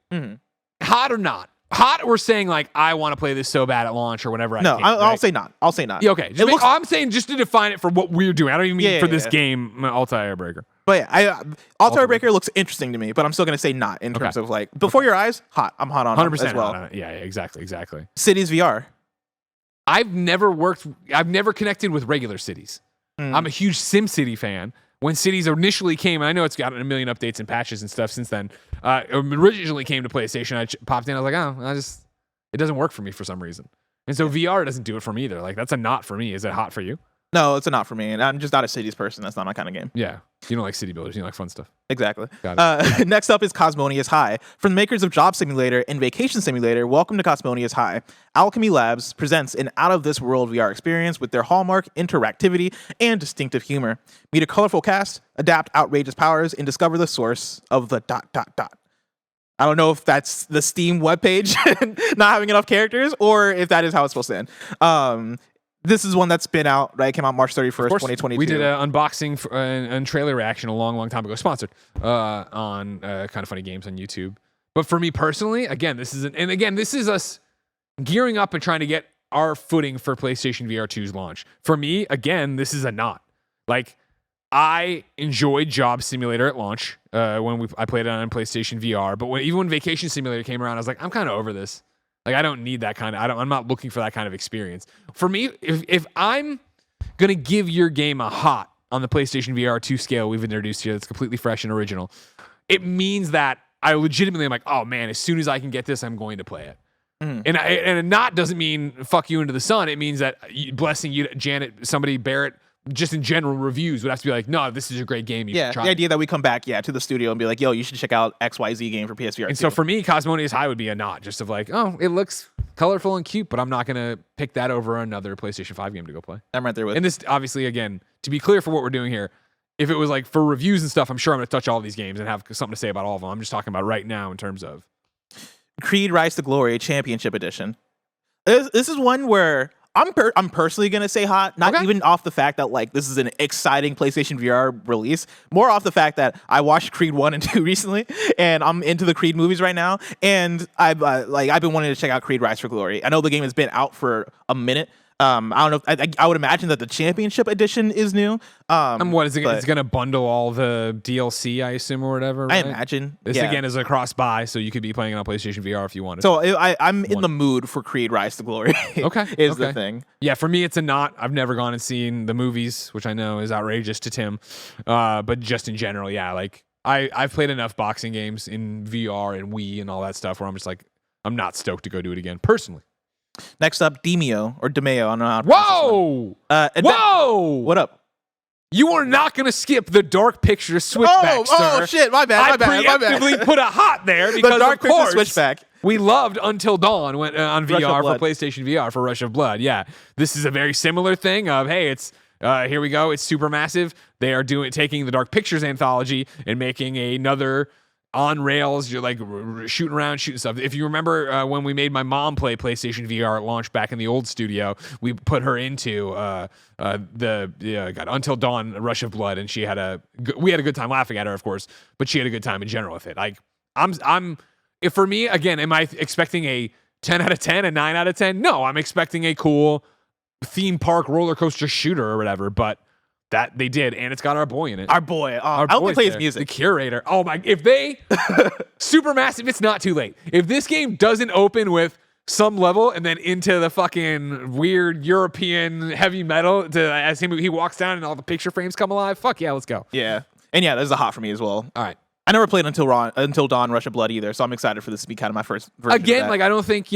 hot or not? Hot, we're saying like I want to play this so bad at launch or whenever. No, can, I'll right? say not. I'll say not. Yeah, okay. It looks, I'm saying just to define it for what we're doing. I don't even mean Yeah, for yeah, this yeah. game, Altair Breaker. but yeah, Altair Breaker looks interesting to me, but I'm still gonna say not in terms of like Before Your Eyes. Hot. I'm hot on 100% as well. Yeah, exactly. Cities VR. I've never connected with regular cities. I'm a huge SimCity fan. When cities initially came, and I know it's gotten a million updates and patches and stuff since then. Originally came to PlayStation, I popped in. I was like, it doesn't work for me for some reason. And so VR doesn't do it for me either. Like that's a not for me. Is it hot for you? No, it's a not for me. And I'm just not a cities person. That's not my kind of game. Yeah. You don't like city builders. You like fun stuff. Exactly. Got Next up is Cosmonious High. From the makers of Job Simulator and Vacation Simulator, welcome to Cosmonious High. Alchemy Labs presents an out-of-this-world VR experience with their hallmark interactivity and distinctive humor. Meet a colorful cast, adapt outrageous powers, and discover the source of the ... I don't know if that's the Steam webpage not having enough characters or if that is how it's supposed to end. This is one that's been out, right? It came out March 31st, 2022. We did an unboxing and trailer reaction a long time ago, sponsored on KindaFunny Games on YouTube. But for me personally, again, this is us gearing up and trying to get our footing for PlayStation VR 2's launch. For me, again, this is a not. Like, I enjoyed Job Simulator at launch when I played it on PlayStation VR. But even when Vacation Simulator came around, I was like, I'm kind of over this. Like, I don't need that kind of, I'm not looking for that kind of experience. For me, if I'm going to give your game a hot on the PlayStation VR 2 scale we've introduced here that's completely fresh and original, it means that I legitimately am like, oh man, as soon as I can get this, I'm going to play it. And a not doesn't mean fuck you into the sun. It means that blessing you, Janet, somebody, Barrett, just in general reviews would have to be like, no, this is a great game. You should try the idea that we come back, to the studio and be like, yo, you should check out XYZ game for PSVR. And so for me, Cosmonious High would be a not, just of like, oh, it looks colorful and cute, but I'm not going to pick that over another PlayStation 5 game to go play. I'm right there with. And this, obviously, again, to be clear for what we're doing here, if it was like for reviews and stuff, I'm sure I'm going to touch all these games and have something to say about all of them. I'm just talking about right now in terms of Creed Rise to Glory Championship Edition. This is one where I'm personally gonna say hot, not even off the fact that like this is an exciting PlayStation VR release, more off the fact that I watched Creed 1 and 2 recently, and I'm into the Creed movies right now, and I've been wanting to check out Creed Rise for Glory. I know the game has been out for a minute. I don't know. I would imagine that the Championship Edition is new. What is it? It's going to bundle all the DLC, I assume, or whatever. Right? I imagine. This again is a cross-buy, so you could be playing it on PlayStation VR if you wanted. So I'm in the mood for Creed Rise to Glory. Is the thing. Yeah, for me, it's a not. I've never gone and seen the movies, which I know is outrageous to Tim. But just in general, yeah, like I've played enough boxing games in VR and Wii and all that stuff where I'm just like, I'm not stoked to go do it again, personally. Next up, Demeo or Demeo. I don't know how to Whoa! Whoa! What up? You are not going to skip the Dark Pictures switchback, sir. Oh shit! My bad. I preemptively put a hot there because the Dark of course Pictures switchback. We loved Until Dawn on VR for PlayStation VR for Rush of Blood. Yeah, this is a very similar thing. Of hey, it's here we go. It's super massive. They are taking the Dark Pictures anthology and making another. On rails, you're like shooting around, shooting stuff. If you remember when we made my mom play PlayStation VR at launch back in the old studio, we put her into Until Dawn, Rush of Blood, and we had a good time laughing at her, of course, but she had a good time in general with it. Like if for me again, am I expecting a 10 out of 10, a 9 out of 10? No, I'm expecting a cool theme park roller coaster shooter or whatever, but. That they did, and it's got our boy in it. Our boy. I hope he plays music. The curator. Oh my! If they Supermassive, it's not too late. If this game doesn't open with some level and then into the fucking weird European heavy metal as he walks down and all the picture frames come alive, fuck yeah, let's go. Yeah, and yeah, this is a hot for me as well. All right. I never played Until Dawn, Rush of Blood either, so I'm excited for this to be kind of my first version. Again, like I don't think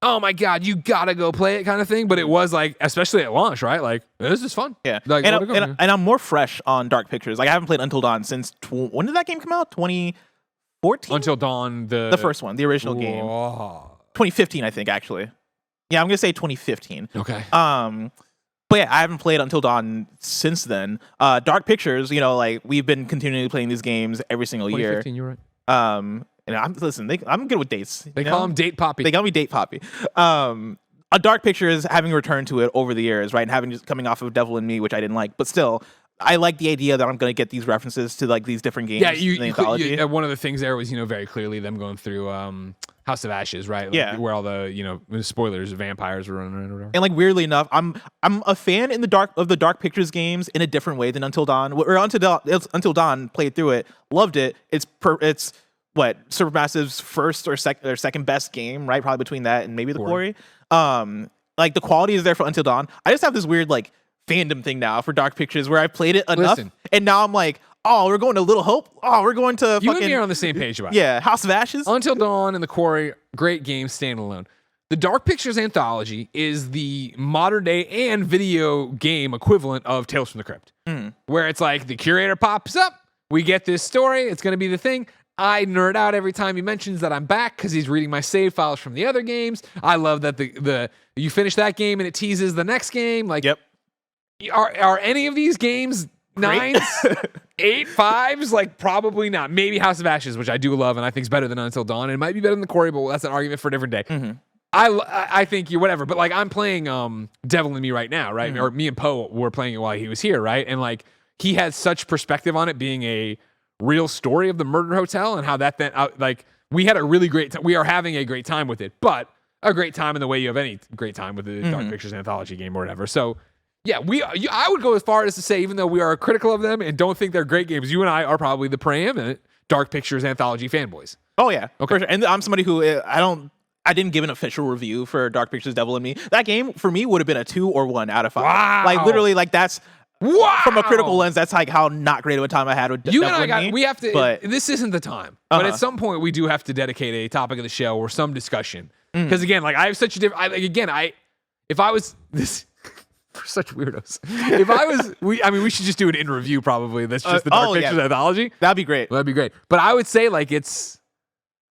oh my God, you gotta go play it kind of thing. But it was like, especially at launch, right? Like, this is fun. Yeah. Like, and I'm more fresh on Dark Pictures. Like, I haven't played Until Dawn since, when did that game come out? 2014? Until Dawn, the first one, the original game. 2015, I think, actually. Yeah, I'm going to say 2015. Okay. But yeah, I haven't played Until Dawn since then. Dark Pictures, like, we've been continually playing these games every single year. 2015, you're right. I'm good with dates. They call him Date Poppy. They call me Date Poppy. A Dark Pictures, having returned to it over the years, right, and having just coming off of Devil in Me, which I didn't like, but still, I like the idea that I'm going to get these references to like these different games. Yeah, in the anthology. One of the things there was very clearly them going through House of Ashes, right? Like, yeah, where all the spoilers, vampires were running around or whatever. And like weirdly enough, I'm a fan of the Dark Pictures games in a different way than Until Dawn. Until Dawn played through it, loved it. It's Supermassive's first or second best game, right? Probably between that and maybe the Quarry. like the quality is there for Until Dawn. I just have this weird like fandom thing now for Dark Pictures where I've played it enough, Listen. and now I'm like, oh, we're going to Little Hope. Oh, we're going to You fucking and me are on the same page about it. yeah, House of Ashes. Until Dawn and The Quarry, great games standalone. The Dark Pictures anthology is the modern day and video game equivalent of Tales from the Crypt, where it's like the curator pops up, we get this story, it's going to be the thing. I nerd out every time he mentions that I'm back because he's reading my save files from the other games. I love that the you finish that game and it teases the next game. Like, Yep. Are any of these games 9s, 8, 5s? Like, probably not. Maybe House of Ashes, which I do love and I think is better than Until Dawn. And it might be better than The Quarry, but that's an argument for a different day. I think you're whatever, but like I'm playing Devil in Me right now, right? Or me and Poe were playing it while he was here, right? And like he has such perspective on it being a real story of the murder hotel and how that then like we had a really great time. We are having a great time with it, but a great time in the way you have any great time with the Dark Pictures anthology game or whatever. So yeah, I would go as far as to say, even though we are critical of them and don't think they're great games, you and I are probably the preeminent Dark Pictures anthology fanboys. Oh yeah, Okay. for sure. And I'm somebody who I didn't give an official review for Dark Pictures Devil in Me. That game for me would have been a 2 or 1 out of 5. Wow. Like literally, like that's Wow. from a critical lens. That's like how not great of a time I had with You Devil and I in Me. we have to, but this isn't the time, but at some point we do have to dedicate a topic of the show or some discussion. Because again, like I have such a different, if I was this, we're such weirdos. If I was, we should just do an in review probably. That's just the Dark Pictures anthology. that'd be great. That'd be great. But I would say like it's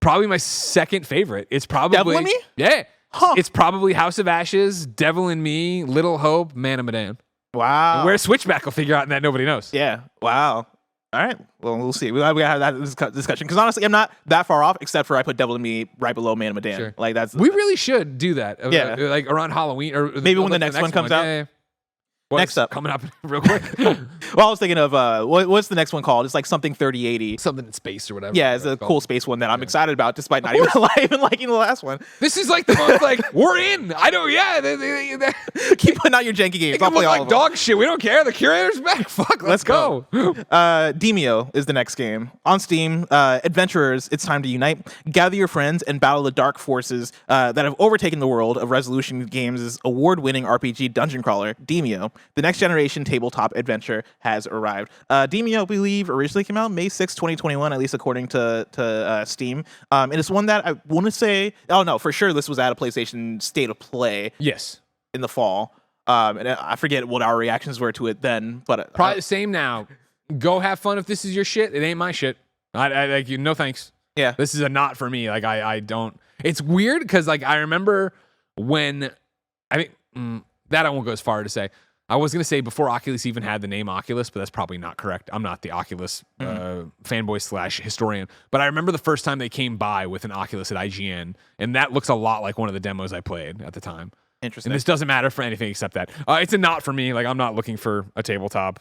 probably my second favorite. It's probably Devil in Me? Yeah. Huh. It's probably House of Ashes, Devil in Me, Little Hope, Man of Medan. Wow. Where Switchback will figure out that nobody knows. Yeah. Wow. All right. Well, we'll see. We gotta have that discussion because honestly, I'm not that far off. Except for I put Devil in Me right below Man of Medan. Sure. Like that's We really should do that. Yeah. Like around Halloween or Maybe when the next one comes out. Yeah. Well, Next it's up. coming up real quick. Well, I was thinking of what's the next one called? It's like something 3080. Something in space or whatever. Yeah, it's a cool space one that I'm excited about, despite not even liking the last one. This is like the most like we're in. I know. Yeah. They Keep putting out your janky games. it I'll can look play all like of them. dog shit. We don't care. The curator's back. Fuck. Let's go. Demio is the next game. On Steam, adventurers, it's time to unite. Gather your friends and battle the dark forces that have overtaken the world of Resolution Games' award-winning RPG dungeon crawler, Demio. The next generation tabletop adventure has arrived. Demio, I believe, originally came out May 6, 2021, at least according to Steam. And it's one that I want to say, oh no, for sure this was at a PlayStation State of Play Yes. in the fall. And I forget what our reactions were to it then, but Probably the same now. Go have fun if this is your shit. It ain't my shit. I like you. No thanks. yeah. This is a not for me. Like I don't. It's weird because like I remember when I mean that I won't go as far to say. I was gonna say before Oculus even had the name Oculus, but that's probably not correct. I'm not the Oculus fanboy / historian, but I remember the first time they came by with an Oculus at IGN, and that looks a lot like one of the demos I played at the time. Interesting. And this doesn't matter for anything except that. It's a not for me. Like I'm not looking for a tabletop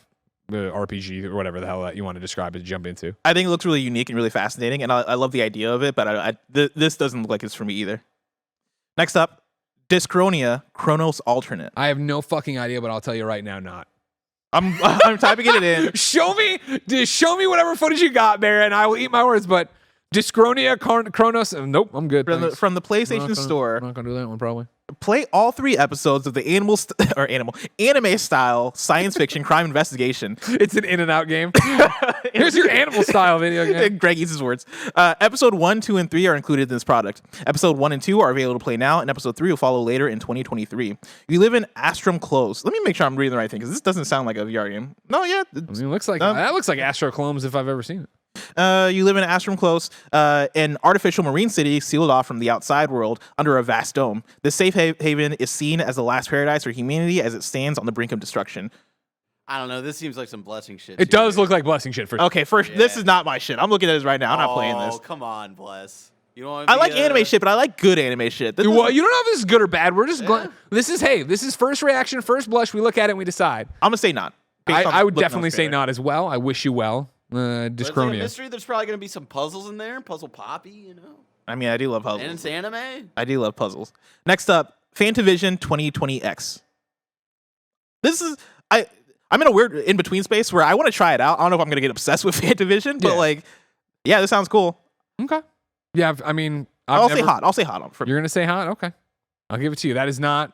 RPG or whatever the hell that you want to describe it to jump into. I think it looks really unique and really fascinating, and I love the idea of it, but this doesn't look like it's for me either. Next up, Dyschronia Chronos Alternate. I have no fucking idea, but I'll tell you right now, not. I'm typing it in. Show me whatever footage you got there, and I will eat my words. But Dyschronia Chronos. Nope, I'm good. From the PlayStation Store. I'm not gonna do that one probably. Play all 3 episodes of the anime style science fiction crime investigation. It's an in and out game. Here's your animal style video game. Greg eats his words. Episode 1, 2, and 3 are included in this product. Episode 1 and 2 are available to play now, and episode 3 will follow later in 2023. You live in Astrum Close. Let me make sure I'm reading the right thing, because this doesn't sound like a VR game. No, yeah. I mean, it looks like that looks like Astro Clones if I've ever seen it. You live in Astrum Close, an artificial marine city sealed off from the outside world under a vast dome. This safe haven is seen as the last paradise for humanity as it stands on the brink of destruction. I don't know. This seems like some blessing shit. It does look like blessing shit for sure. Okay, first, this is not my shit. I'm looking at this right now. I'm not playing Oh, this. come on, bless. You don't. I like anime shit, but I like good anime shit. This Well, is- you don't know if this is good or bad. We're just this is first reaction, first blush. We look at it and we decide. I'm gonna say not. Based on I would looking on definitely the say trailer. not as well. I wish you well. But it's like a Dyschronia. mystery. There's probably gonna be some puzzles in there. Puzzle Poppy, you know. I mean, I do love And puzzles. it's anime. I do love puzzles. Next up, Fantavision 2020X. This is I'm in a weird in between space where I want to try it out. I don't know if I'm gonna get obsessed with Fantavision, but Yeah. this sounds cool. Okay. Yeah, I mean, I'll say hot. I'll say hot. You're gonna say hot? Okay. I'll give it to you. That is not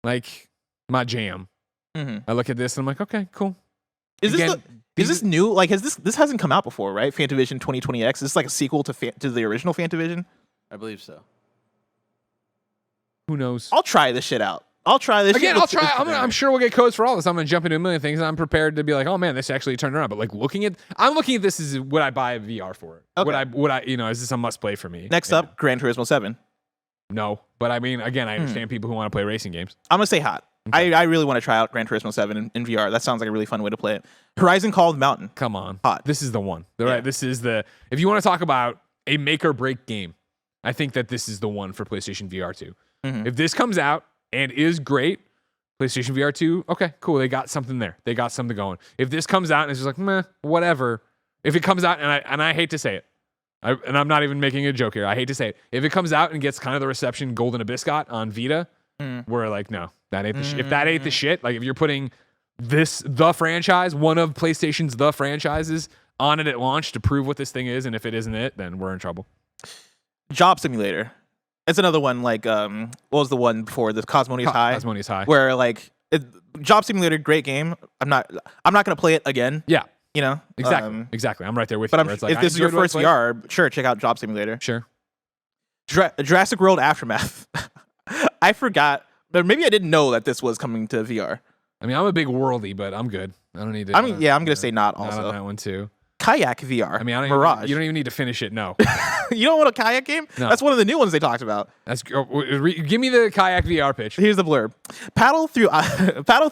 like my jam. Mhm. I look at this and I'm like, okay, cool. Is Again, this new? Like, this hasn't come out before, right? Fantavision 2020X. Is this like a sequel to the original Fantavision? I believe so. Who knows? I'll try this shit out. I'll try this. Again, shit. I'll try. I'm sure we'll get codes for all this. I'm gonna jump into a million things. And I'm prepared to be like, oh man, this actually turned around. But like I'm looking at this as would I buy a VR for it? Okay. Would I? Is this a must play for me? Next up, Gran Turismo 7. No, but I mean, again, I understand people who want to play racing games. I'm gonna say hot. I really want to try out Gran Turismo 7 in VR. That sounds like a really fun way to play it. Horizon Call of the Mountain. Come on, Hot. This is the one. Right. This is the. If you want to talk about a make or break game, I think that this is the one for PlayStation VR 2. If this comes out and is great, PlayStation VR 2, okay, cool. They got something there. They got something going. If this comes out and it's just like, meh, whatever. If it comes out, and I hate to say it, and I'm not even making a joke here. I hate to say it. If it comes out and gets kind of the reception Golden Abyss got on Vita, we're like, no, that ain't the shit. If that ain't the shit, like if you're putting the franchise, one of PlayStation's the franchises, on it at launch to prove what this thing is, and if it isn't it, then we're in trouble. Job Simulator. It's another one like what was the one before the Cosmonious High? Cosmonious High. Where like Job Simulator, great game. I'm not gonna play it again. Yeah. You know? Exactly. I'm right there with But you. Where it's like, if this is your enjoyed what I first played. VR, sure, check out Job Simulator. Sure. Jurassic World Aftermath. I forgot, but maybe I didn't know that this was coming to VR. I mean, I'm a big worldy, but I'm good. I don't need to. I'm gonna say not Not also. on that one too. Kayak VR. I mean, Mirage. you don't even need to finish it. No. You don't want a kayak game? No. That's one of the new ones they talked about. Give me the kayak VR pitch. Here's the blurb: paddle through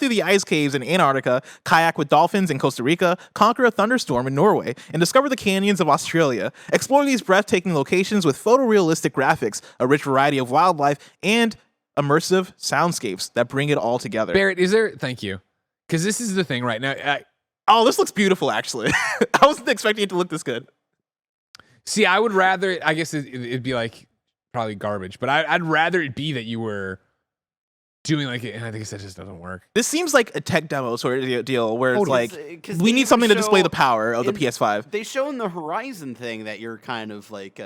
the ice caves in Antarctica, kayak with dolphins in Costa Rica, conquer a thunderstorm in Norway, and discover the canyons of Australia. Explore these breathtaking locations with photorealistic graphics, a rich variety of wildlife, and immersive soundscapes that bring it all together. Barrett, thank you. Because this is the thing right now. Oh, this looks beautiful, actually. I wasn't expecting it to look this good. See, I would rather, I guess it'd be like probably garbage, but I'd rather it be that you were doing like it, and I think that just doesn't work. This seems like a tech demo sort of deal where it's like, 'cause we they need something to show display the power of the in- PS5. They show in the Horizon thing that you're kind of like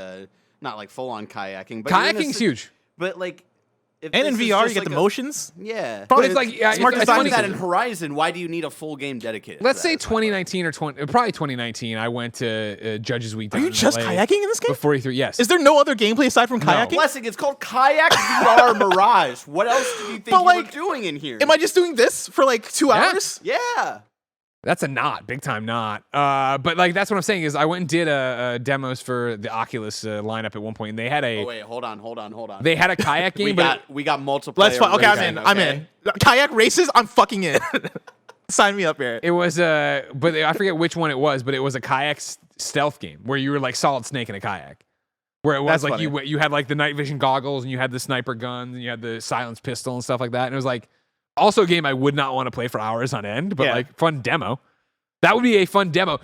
not like full on kayaking, but you're in a Kayaking's huge. But like, if And in this is VR, just you get like the motions. Yeah, But it's like, yeah, smart it's design funny that decision. in Horizon. Why do you need a full game dedicated? Let's to say that? 2019 or probably 2019. I went to Judges Week. Are down you in just LA kayaking in this game? before E3? Yes. Is there no other gameplay aside from kayaking? Blessing, it's called Kayak VR Mirage. What else do you think But, you like, were doing in here? Am I just doing this for like 2 hours? Yeah. That's a not big time not. But like that's what I'm saying is I went and did demos for the Oculus lineup at one point, and they had Oh wait, hold on. they had a kayak game. We got multiplayer. Let's okay, I'm racing, in. I'm in. Kayak races, I'm fucking in. Sign me up, Barrett. It was but I forget which one it was, but it was a kayak stealth game where you were like Solid Snake in a kayak. Where it was That's like funny. you had like the night vision goggles and you had the sniper guns and you had the silenced pistol and stuff like that. And it was like also a game I would not want to play for hours on end, but Yeah. like fun demo. That would be a fun demo.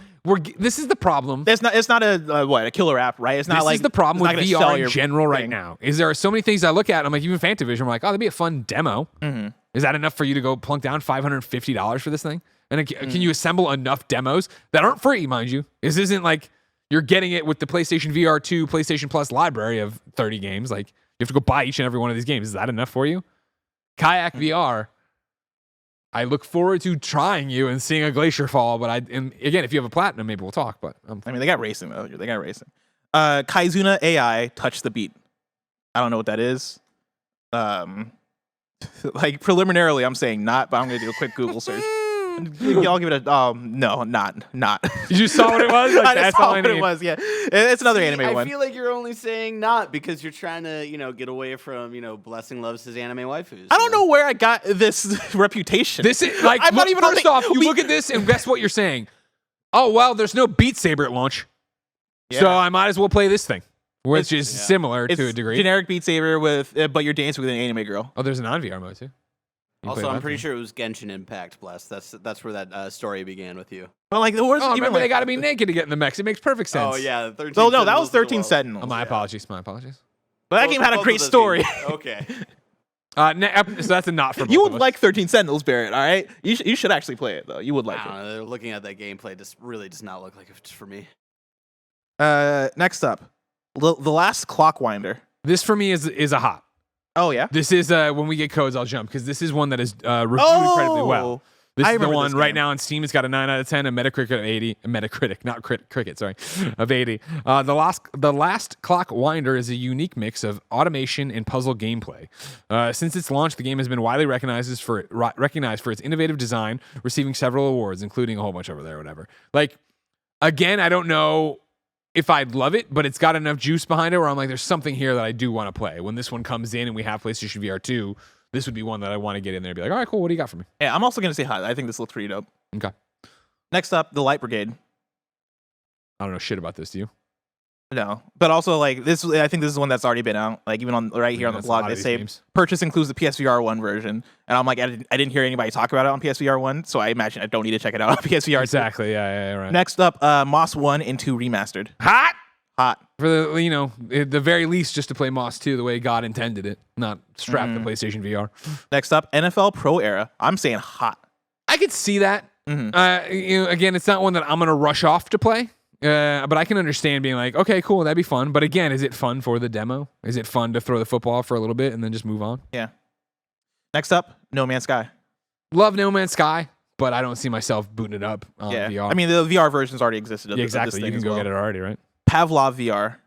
This is the problem. It's not a killer app, right? It's not This like is the problem with it's not gonna sell VR in your general right thing. now. Is there are so many things I look at and I'm like, even Fantavision, I'm like, oh, that'd be a fun demo. Mm-hmm. Is that enough for you to go plunk down $550 for this thing? And can you assemble enough demos that aren't free, mind you? This isn't like you're getting it with the PlayStation VR 2, PlayStation Plus library of 30 games. Like you have to go buy each and every one of these games. Is that enough for you? Kayak VR. I look forward to trying you and seeing a glacier fall, but and again, if you have a platinum, maybe we'll talk. But I mean, they got racing though. They got racing. Kaizuna AI touch the beat. I don't know what that is. Like preliminarily, I'm saying not, but I'm gonna do a quick Google search. Y'all give it a no, not. you just saw what it was. Like, I just that's saw all I what it need. was. Yeah, it's another anime I one. feel like you're only saying not because you're trying to, get away from, Blessing loves his anime waifus. I don't know where I got this reputation. This is like I'm not even first off, you we- look at this and guess what you're saying? Oh well, there's no Beat Saber at launch, so I might as well play this thing, which is similar It's to a degree. generic Beat Saber with, but you're dancing with an anime girl. Oh, there's an non-VR mode too. You Also, play I'm that pretty thing. sure it was Genshin Impact, Bless. That's where that story began with you. But like the worst. Oh, even remember they like, got to be naked to get in the mechs. It makes perfect sense. Oh yeah, 13 Oh no, that was Sentinels as 13 well. Sentinels. Oh, my apologies. My apologies. But that Both- game had a both great of those story. games. Okay. So that's a not for both You of would us. like 13 Sentinels, Barrett. All right, you should actually play it though. You would like I it. don't know. They're looking at that gameplay. Just really does not look like it's for me. Next up, the last Clockwinder. This for me is a hot. Oh yeah. This is when we get codes, I'll jump because this is one that is reviewed incredibly well. This I is the remember one this right game. now on Steam. It's got a 9 out of 10, a Metacritic of 80, a Metacritic, not cricket, sorry, of 80. The Last Clock Winder is a unique mix of automation and puzzle gameplay. Since its launch, the game has been widely recognized for its innovative design, receiving several awards, including a whole bunch over there, whatever. Like, again, I don't know if I'd love it, but it's got enough juice behind it where I'm like, there's something here that I do want to play. When this one comes in and we have PlayStation VR 2, this would be one that I want to get in there and be like, all right, cool, what do you got for me? Yeah, I'm also gonna say hot. I think this looks pretty dope. Okay. Next up, the Light Brigade. I don't know shit about this, do you? No, but also like this. I think this is one that's already been out. Like even on right here on the That's a blog, lot they of these say games. purchase includes the PSVR 1 version, and I'm like, I didn't hear anybody talk about it on PSVR 1, so I imagine I don't need to check it out on PSVR 2. Exactly, yeah, right. Next up, Moss 1 and 2 remastered. Hot! Hot. For the, at the very least, just to play Moss 2 the way God intended it, not strap the PlayStation VR. Next up, NFL Pro Era. I'm saying hot. I could see that. Mm-hmm. Again, it's not one that I'm going to rush off to play. But I can understand being like, okay, cool, that'd be fun. But again, is it fun for the demo? Is it fun to throw the football for a little bit and then just move on? Yeah. Next up, No Man's Sky. Love No Man's Sky, but I don't see myself booting it up on Yeah. VR. I mean, the VR version's already existed. Of yeah, this- of this exactly. You thing can as go well. get it already, right? Pavlov VR.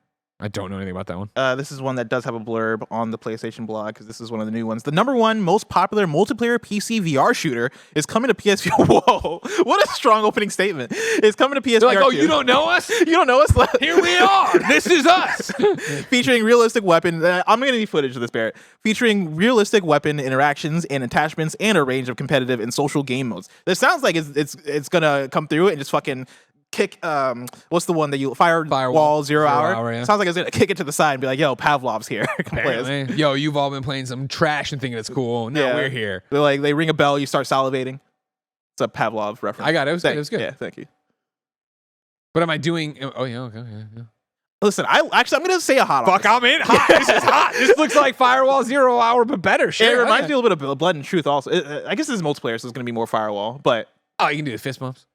I don't know anything about that one. This is one that does have a blurb on the PlayStation blog because this is one of the new ones. The #1 most popular multiplayer PC VR shooter is coming to PSVR. Whoa, what a strong opening statement! It's coming to PSVR. They're like, oh, 2. you don't know us? You don't know us? Here we are. This is us. Featuring realistic weapon. I'm gonna need footage of this, Barrett. Featuring realistic weapon interactions and attachments and a range of competitive and social game modes. This sounds like it's gonna come through and just fucking kick. What's the one that you Firewall Zero Hour? Yeah. Sounds like it's gonna kick it to the side and be like, yo, Pavlov's here. Come play us. Apparently. Yo, you've all been playing some trash and thinking it's cool. No, Yeah. we're here. They're like, they ring a bell, you start salivating. It's a Pavlov reference. I got it. It was good. Yeah, thank you. But am I doing? Oh yeah, okay, yeah. Listen, I'm gonna say a hot. on Fuck, this. I'm in. Hot. This is hot. This looks like Firewall 0 Hour, but better. Sure. It reminds okay. me a little bit of Blood and Truth. Also, I guess this is multiplayer, so it's gonna be more Firewall. But Oh, you can do the fist bumps.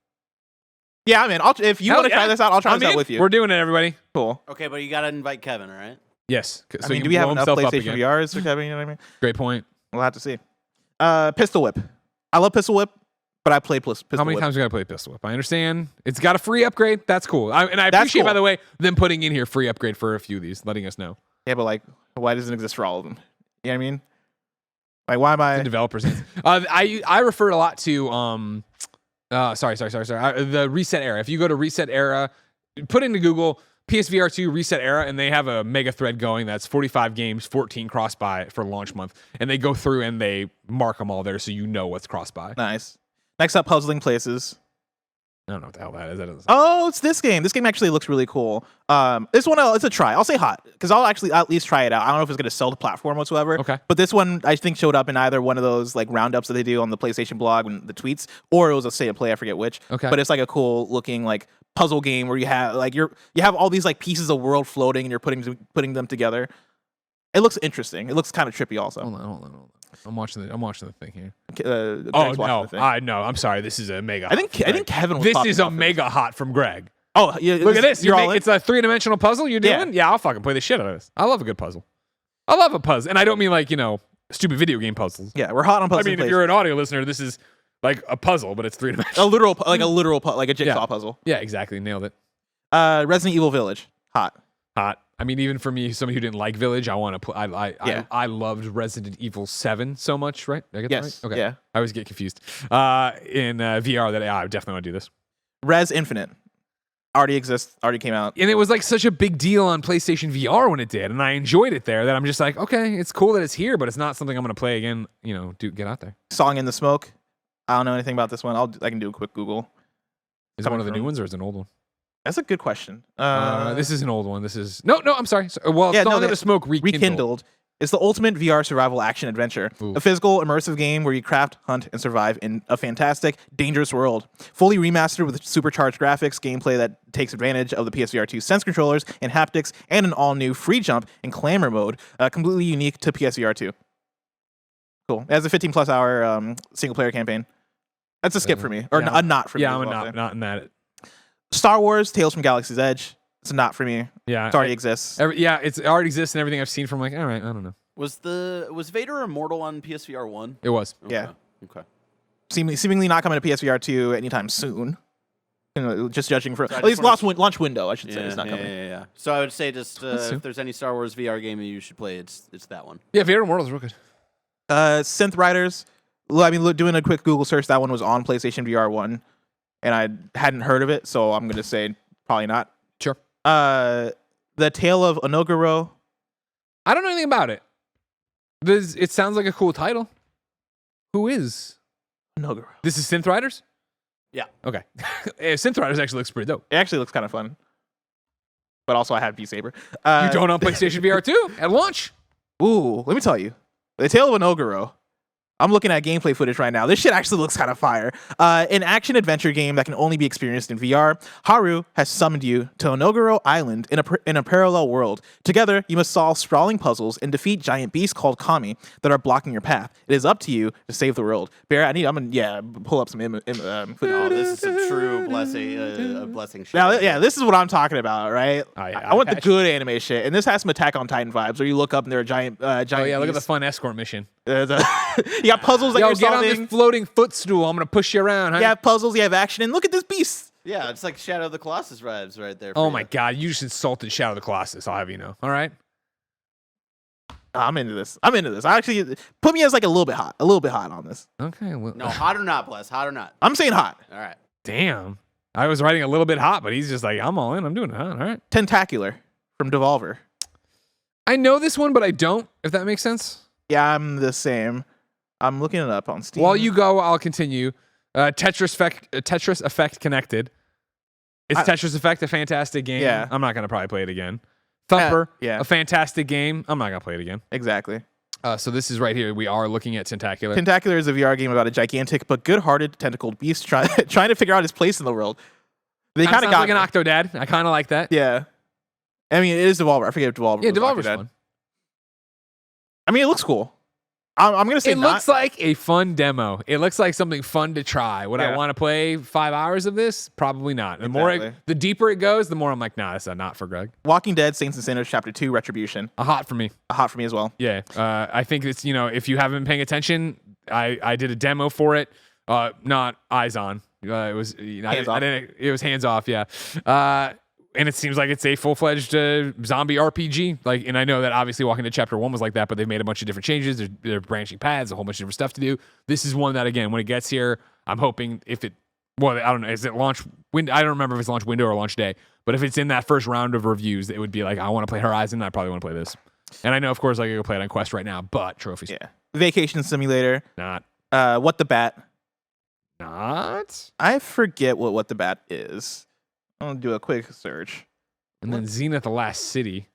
yeah, I mean, if you Hell want to yeah. try this out, I'll try I'm this out in. with you. We're doing it, everybody. Cool. Okay, but you gotta invite Kevin, all right? Yes. So I mean, he do can we have blow enough himself up PlayStation again. VRs for Kevin? You know what I mean? Great point. We'll have to see. Pistol Whip. I love Pistol Whip, but I play Pistol How many Whip. times we got to play Pistol Whip? I understand. It's got a free upgrade. That's cool. And I That's appreciate, by cool. the way, them putting in here free upgrade for a few of these, letting us know. Yeah, but like, why doesn't it exist for all of them? You know what I mean? Like, why am The I? developers. I refer a lot to sorry. The Reset Era. If you go to Reset Era, put into Google PSVR 2 Reset Era, and they have a mega thread going that's 45 games, 14 cross-buy for launch month. And they go through and they mark them all there so you know what's cross-buy. Nice. Next up, Puzzling Places. I don't know what the hell that is. That doesn't Oh, it's this game. This game actually looks really cool. This one, it's a try. I'll say hot because I'll actually at least try it out. I don't know if it's going to sell the platform whatsoever. Okay. But this one, I think, showed up in either one of those like roundups that they do on the PlayStation blog and the tweets, or it was a state of play. I forget which. Okay. But it's like a cool looking like puzzle game where you have like you have all these like pieces of world floating and you're putting them together. It looks interesting. It looks kind of trippy also. Hold on. I'm watching the thing here. Greg's Oh watching no, the thing. I'm sorry. This is a mega. I think Kevin was this talking is a about mega hot from Greg. Oh, yeah. Look at this. You're all in? It's a 3-dimensional puzzle you're Yeah. doing? Yeah, I'll fucking play the shit out of this. I love a good puzzle. I love a puzzle. And I don't mean like, stupid video game puzzles. Yeah, we're hot on I Puzzling mean, if Places. you're an audio listener, this is like a puzzle, but it's 3-dimensional. like a jigsaw Yeah. puzzle. Yeah, exactly. Nailed it. Resident Evil Village. Hot. Hot. I mean, even for me, somebody who didn't like Village, I want to play. Yeah. I loved Resident Evil 7 so much, right? Did I get Yes. that right? Okay. Yeah. I always get confused. In VR, that I definitely want to do this. Res Infinite. Already exists. Already came out. And it was like such a big deal on PlayStation VR when it did, and I enjoyed it there. That I'm just like, okay, it's cool that it's here, but it's not something I'm gonna play again. Get out there. Song in the Smoke. I don't know anything about this one. I can do a quick Google. Is it one of the Coming new from- ones or is it an old one? That's a good question. This is an old one. This is no. I'm sorry. Well, Yeah, Song no, of the Smoke rekindled. It's the ultimate VR survival action adventure. Ooh. A physical, immersive game where you craft, hunt, and survive in a fantastic, dangerous world. Fully remastered with supercharged graphics, gameplay that takes advantage of the PSVR 2 sense controllers and haptics, and an all-new free jump and clamor mode, completely unique to PSVR 2. Cool. It has a 15-plus hour single-player campaign. That's a skip for me, or Yeah. a not for me. Yeah, is I'm what I'll say. not in that. Star Wars: Tales from Galaxy's Edge. It's not for me. Yeah, It already exists. it already exists, and everything I've seen from like, all right, I don't know. Was Vader Immortal on PSVR 1? It was. Yeah. Okay. Seemingly not coming to PSVR 2 anytime soon. Just judging for So I at just least wanna- launch window, I should say. It's not coming. Yeah. So I would say just That's if there's any Star Wars VR game that you should play, it's that one. Yeah, Vader Immortal is real good. Synth Riders. Well, I mean, doing a quick Google search, that one was on PlayStation VR 1, and I hadn't heard of it, so I'm gonna say probably not. Sure. The Tale of Onogoro. I don't know anything about it. It sounds like a cool title. Who is? Onogoro. This is Synth Riders? Yeah. Okay. Synth Riders actually looks pretty dope. It actually looks kind of fun. But also, I have Beat Saber. You don't on PlayStation VR 2 at launch? Ooh, let me tell you. The Tale of Onogoro. I'm looking at gameplay footage right now. This shit actually looks kind of fire. An action-adventure game that can only be experienced in VR. Haru has summoned you to Onogoro Island in a parallel world. Together, you must solve sprawling puzzles and defeat giant beasts called kami that are blocking your path. It is up to you to save the world. Bear, I'm gonna pull up some footage. Oh, this is a true blessing. A blessing. Shit. Now, yeah, this is what I'm talking about, right? I want the got good anime shit, and this has some Attack on Titan vibes, where you look up and there are giant. Oh, yeah, look at the beasts. fun escort mission. You got puzzles that Yo, you're get on solving. this floating footstool. I'm going to push you around. Huh? You have puzzles, you have action, and look at this beast. Yeah, it's like Shadow of the Colossus vibes right there. Oh, for my you. God. You just insulted Shadow of the Colossus. I'll have you know. All right? I'm into this. I actually put me as like a little bit hot on this. Okay. Well, No, hot or not, Bless. Hot or not. I'm saying hot. All right. damn. I was writing a little bit hot, but he's just like, I'm all in. I'm doing it hot. All right. Tentacular from Devolver. I know this one, but I don't, if that makes sense. Yeah, I'm the same. I'm looking it up on Steam. While you go, I'll continue. Tetris Effect Connected. Is Tetris Effect a fantastic game? Yeah. I'm not going to probably play it again. Thumper, yeah. a fantastic game. I'm not going to play it again. Exactly. So this is right here. We are looking at Tentacular. Tentacular is a VR game about a gigantic but good-hearted tentacled beast trying to figure out his place in the world. They kind of sounds got like an Octodad. I kind of like that. Yeah. I mean, it is Devolver. I forget if Devolver. Yeah, was Devolver's Octodad. fun. I mean, it looks cool. I'm gonna say It looks like a fun demo. It looks like something fun to try. Would I Yeah. want to play 5 hours of this? Probably not. Exactly. The deeper it goes, the more I'm like, nah, that's not for Greg. Walking Dead, Saints and Sinners, Chapter 2, Retribution. A hot for me. Hot for me as well. Yeah. I think it's, if you haven't been paying attention, I did a demo for it. Not eyes on. It was Hands off. it was hands off. Yeah. And it seems like it's a full-fledged zombie RPG. And I know that obviously Walking Dead Chapter 1 was like that, but they've made a bunch of different changes. They're branching paths, a whole bunch of different stuff to do. This is one that, again, when it gets here, I'm hoping I don't know, is it launch window? I don't remember if it's launch window or launch day, but if it's in that first round of reviews, it would be like, I want to play Horizon, I probably want to play this. And I know, of course, I could go play it on Quest right now, but trophies. Yeah. Vacation Simulator. Not. What the Bat. Not. I forget what the Bat is. I'll do a quick search. And then Zenith, The Last City.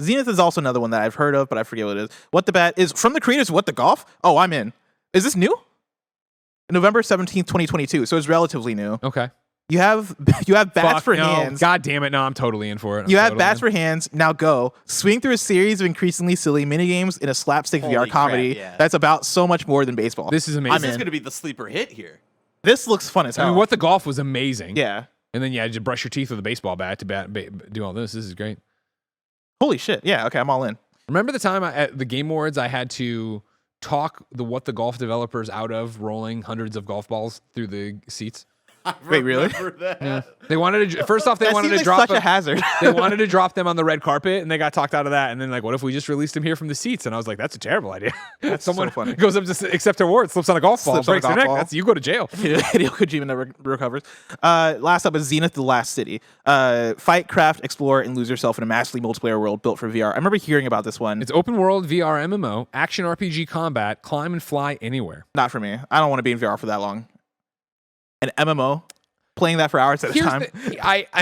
Zenith is also another one that I've heard of, but I forget what it is. What the Bat is from the creators of What the Golf? Oh, I'm in. Is this new? November 17th, 2022. So it's relatively new. Okay. You have bats for hands. God damn it. No, I'm totally in for it. You have bats for hands. Now go. Swing through a series of increasingly silly minigames in a slapstick Holy VR comedy crap, yeah. that's about so much more than baseball. This is I'm amazing. This is in. going to be the sleeper hit here. This looks fun as hell. I mean, What the Golf was amazing. Yeah. And then, just brush your teeth with a baseball bat to do all this. This is great. Holy shit. Yeah. Okay. I'm all in. Remember the time at the Game Awards, I had to talk the What the Golf developers out of rolling hundreds of golf balls through the seats? Wait, really? Yeah. They wanted to, first off, they That wanted seems to like drop such a hazard. They wanted to drop them on the red carpet, and they got talked out of that. And then, what if we just released them here from the seats? And I was like, that's a terrible idea. That's Someone so funny. goes up to accept an award, slips on a golf ball, Slips on a breaks their golf neck. ball. That's you go to jail. Hideo Kojima never recovers. Last up is Zenith, The Last City. Fight, craft, explore, and lose yourself in a massively multiplayer world built for VR. I remember hearing about this one. It's open world VR MMO, action RPG combat, climb and fly anywhere. Not for me. I don't want to be in VR for that long. An MMO, playing that for hours at a time.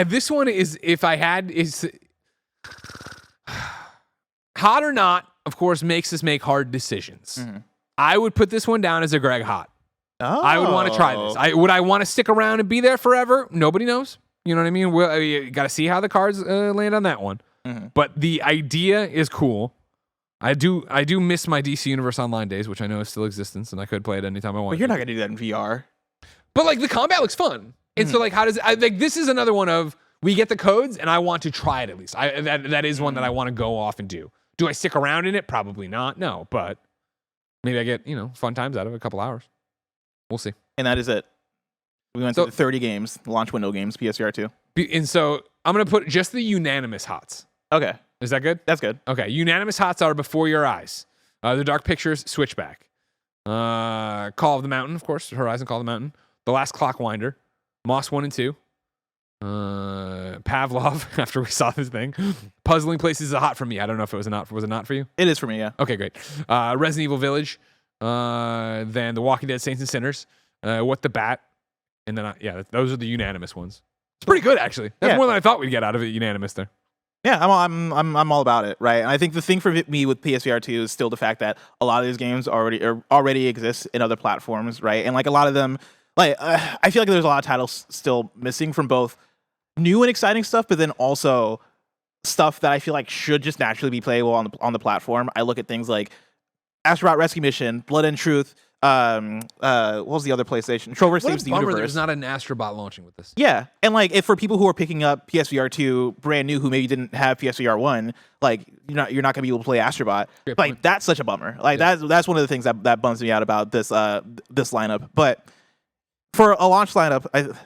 This one is, if I had, is hot or not, of course, makes us make hard decisions. Mm-hmm. I would put this one down as a Greg hot. Oh. I would want to try this. Would I want to stick around and be there forever? Nobody knows. You know what I mean? You got to see how the cards land on that one. Mm-hmm. But the idea is cool. I do miss my DC Universe Online days, which I know is still existence, and I could play it anytime I want. But you're not going to do that in VR. But the combat looks fun. And so how does this is another one of we get the codes, and I want to try it at least. That is one that I want to go off and do. Do I stick around in it? Probably not. No, but maybe I get fun times out of it, a couple hours. We'll see. And that is it. We went through the 30 games, launch window games, PSVR 2. And so I'm going to put just the unanimous HOTS. Okay. Is that good? That's good. Okay. Unanimous HOTS are Before Your Eyes. The Dark Pictures, Switchback. Call of the Mountain, of course. Horizon Call of the Mountain. The Last Clockwinder. Moss 1 and 2. Pavlov, after we saw this thing. Puzzling Places is a hot for me. I don't know if it was a not. Was it not for you? It is for me, yeah. Okay, great. Resident Evil Village. Then The Walking Dead, Saints and Sinners. What the Bat. And then, those are the unanimous ones. It's pretty good, actually. That's more than I thought we'd get out of it, unanimous there. Yeah, I'm all about it, right? And I think the thing for me with PSVR 2 is still the fact that a lot of these games already exist in other platforms, right? And like a lot of them, like I feel like there's a lot of titles still missing from both new and exciting stuff, but then also stuff that I feel like should just naturally be playable on the platform. I look at things like Astrobot Rescue Mission, Blood and Truth. What was the other PlayStation? Trover Saves the Universe. There's not an Astrobot launching with this. Yeah, and like if for people who are picking up PSVR 2 brand new who maybe didn't have PSVR 1, like you're not gonna be able to play Astrobot. Like that's such a bummer. Like that's one of the things that bums me out about this this lineup. But for a launch lineup,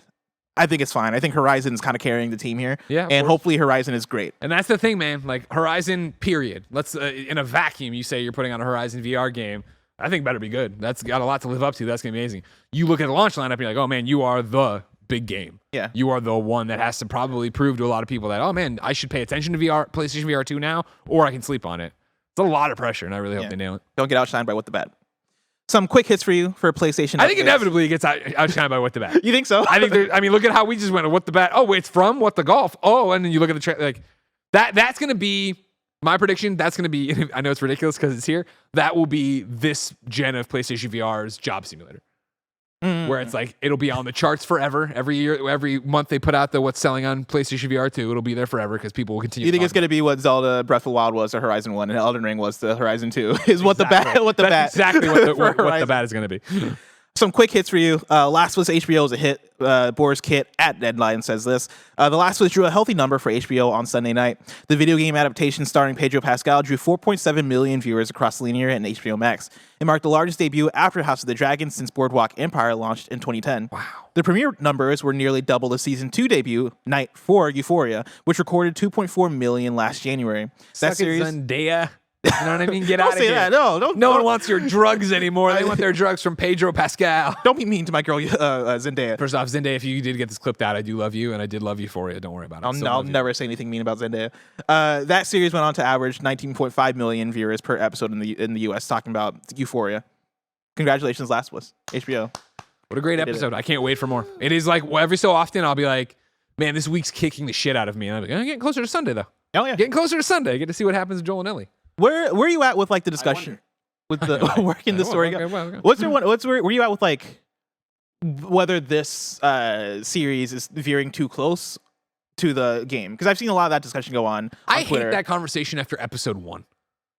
I think it's fine. I think Horizon's kind of carrying the team here. Yeah, and hopefully Horizon is great. And that's the thing, man. Like Horizon, period. Let's in a vacuum, you say you're putting on a Horizon VR game. I think better be good. That's got a lot to live up to. That's going to be amazing. You look at the launch lineup and you're like, oh, man, you are the big game. Yeah. You are the one that has to probably prove to a lot of people that, oh, man, I should pay attention to PlayStation VR 2 now, or I can sleep on it. It's a lot of pressure, and I really hope they nail it. Don't get outshined by What the Bat. Some quick hits for you for PlayStation. I think inevitably it gets outshined by What the Bat. You think so? I think look at how we just went to What the Bat. Oh, it's from What the Golf. Oh, and then you look at the like that's going to be my prediction. That's going to be, I know it's ridiculous because it's here. That will be this gen of PlayStation VR's job simulator. Where it's like, it'll be on the charts forever. Every year, every month they put out what's selling on PlayStation VR 2. It'll be there forever because people will continue. You think it's going to be what Zelda Breath of the Wild was to Horizon 1 and Elden Ring was to Horizon 2? Is what exactly. That's exactly what the bat is going to be. Some quick hits for you. Last of Us HBO is a hit. Boris Kit at Deadline says this. The Last of Us drew a healthy number for HBO on Sunday night. The video game adaptation starring Pedro Pascal drew 4.7 million viewers across linear and HBO Max. It marked the largest debut after House of the Dragon since Boardwalk Empire launched in 2010. Wow. The premiere numbers were nearly double the season 2 debut night for Euphoria, which recorded 2.4 million last January. That series, Zendaya. You know what I mean? Get out of here. That. No, no one wants your drugs anymore. They want their drugs from Pedro Pascal. Don't be mean to my girl, Zendaya. First off, Zendaya, if you did get this clipped out, I do love you, and I did love Euphoria. Don't worry about it. I'll never say anything mean about Zendaya. That series went on to average 19.5 million viewers per episode in the U.S. talking about Euphoria. Congratulations, Last of Us, HBO. What a great episode. I can't wait for more. It is like every so often I'll be like, man, this week's kicking the shit out of me. And I'm like, I'm getting closer to Sunday, though. Oh, yeah. Getting closer to Sunday. I get to see what happens with Joel and Ellie. Where are you at with like the discussion with the working the story? Where you at with like whether this series is veering too close to the game? Because I've seen a lot of that discussion go on I Twitter. hate that conversation after episode 1.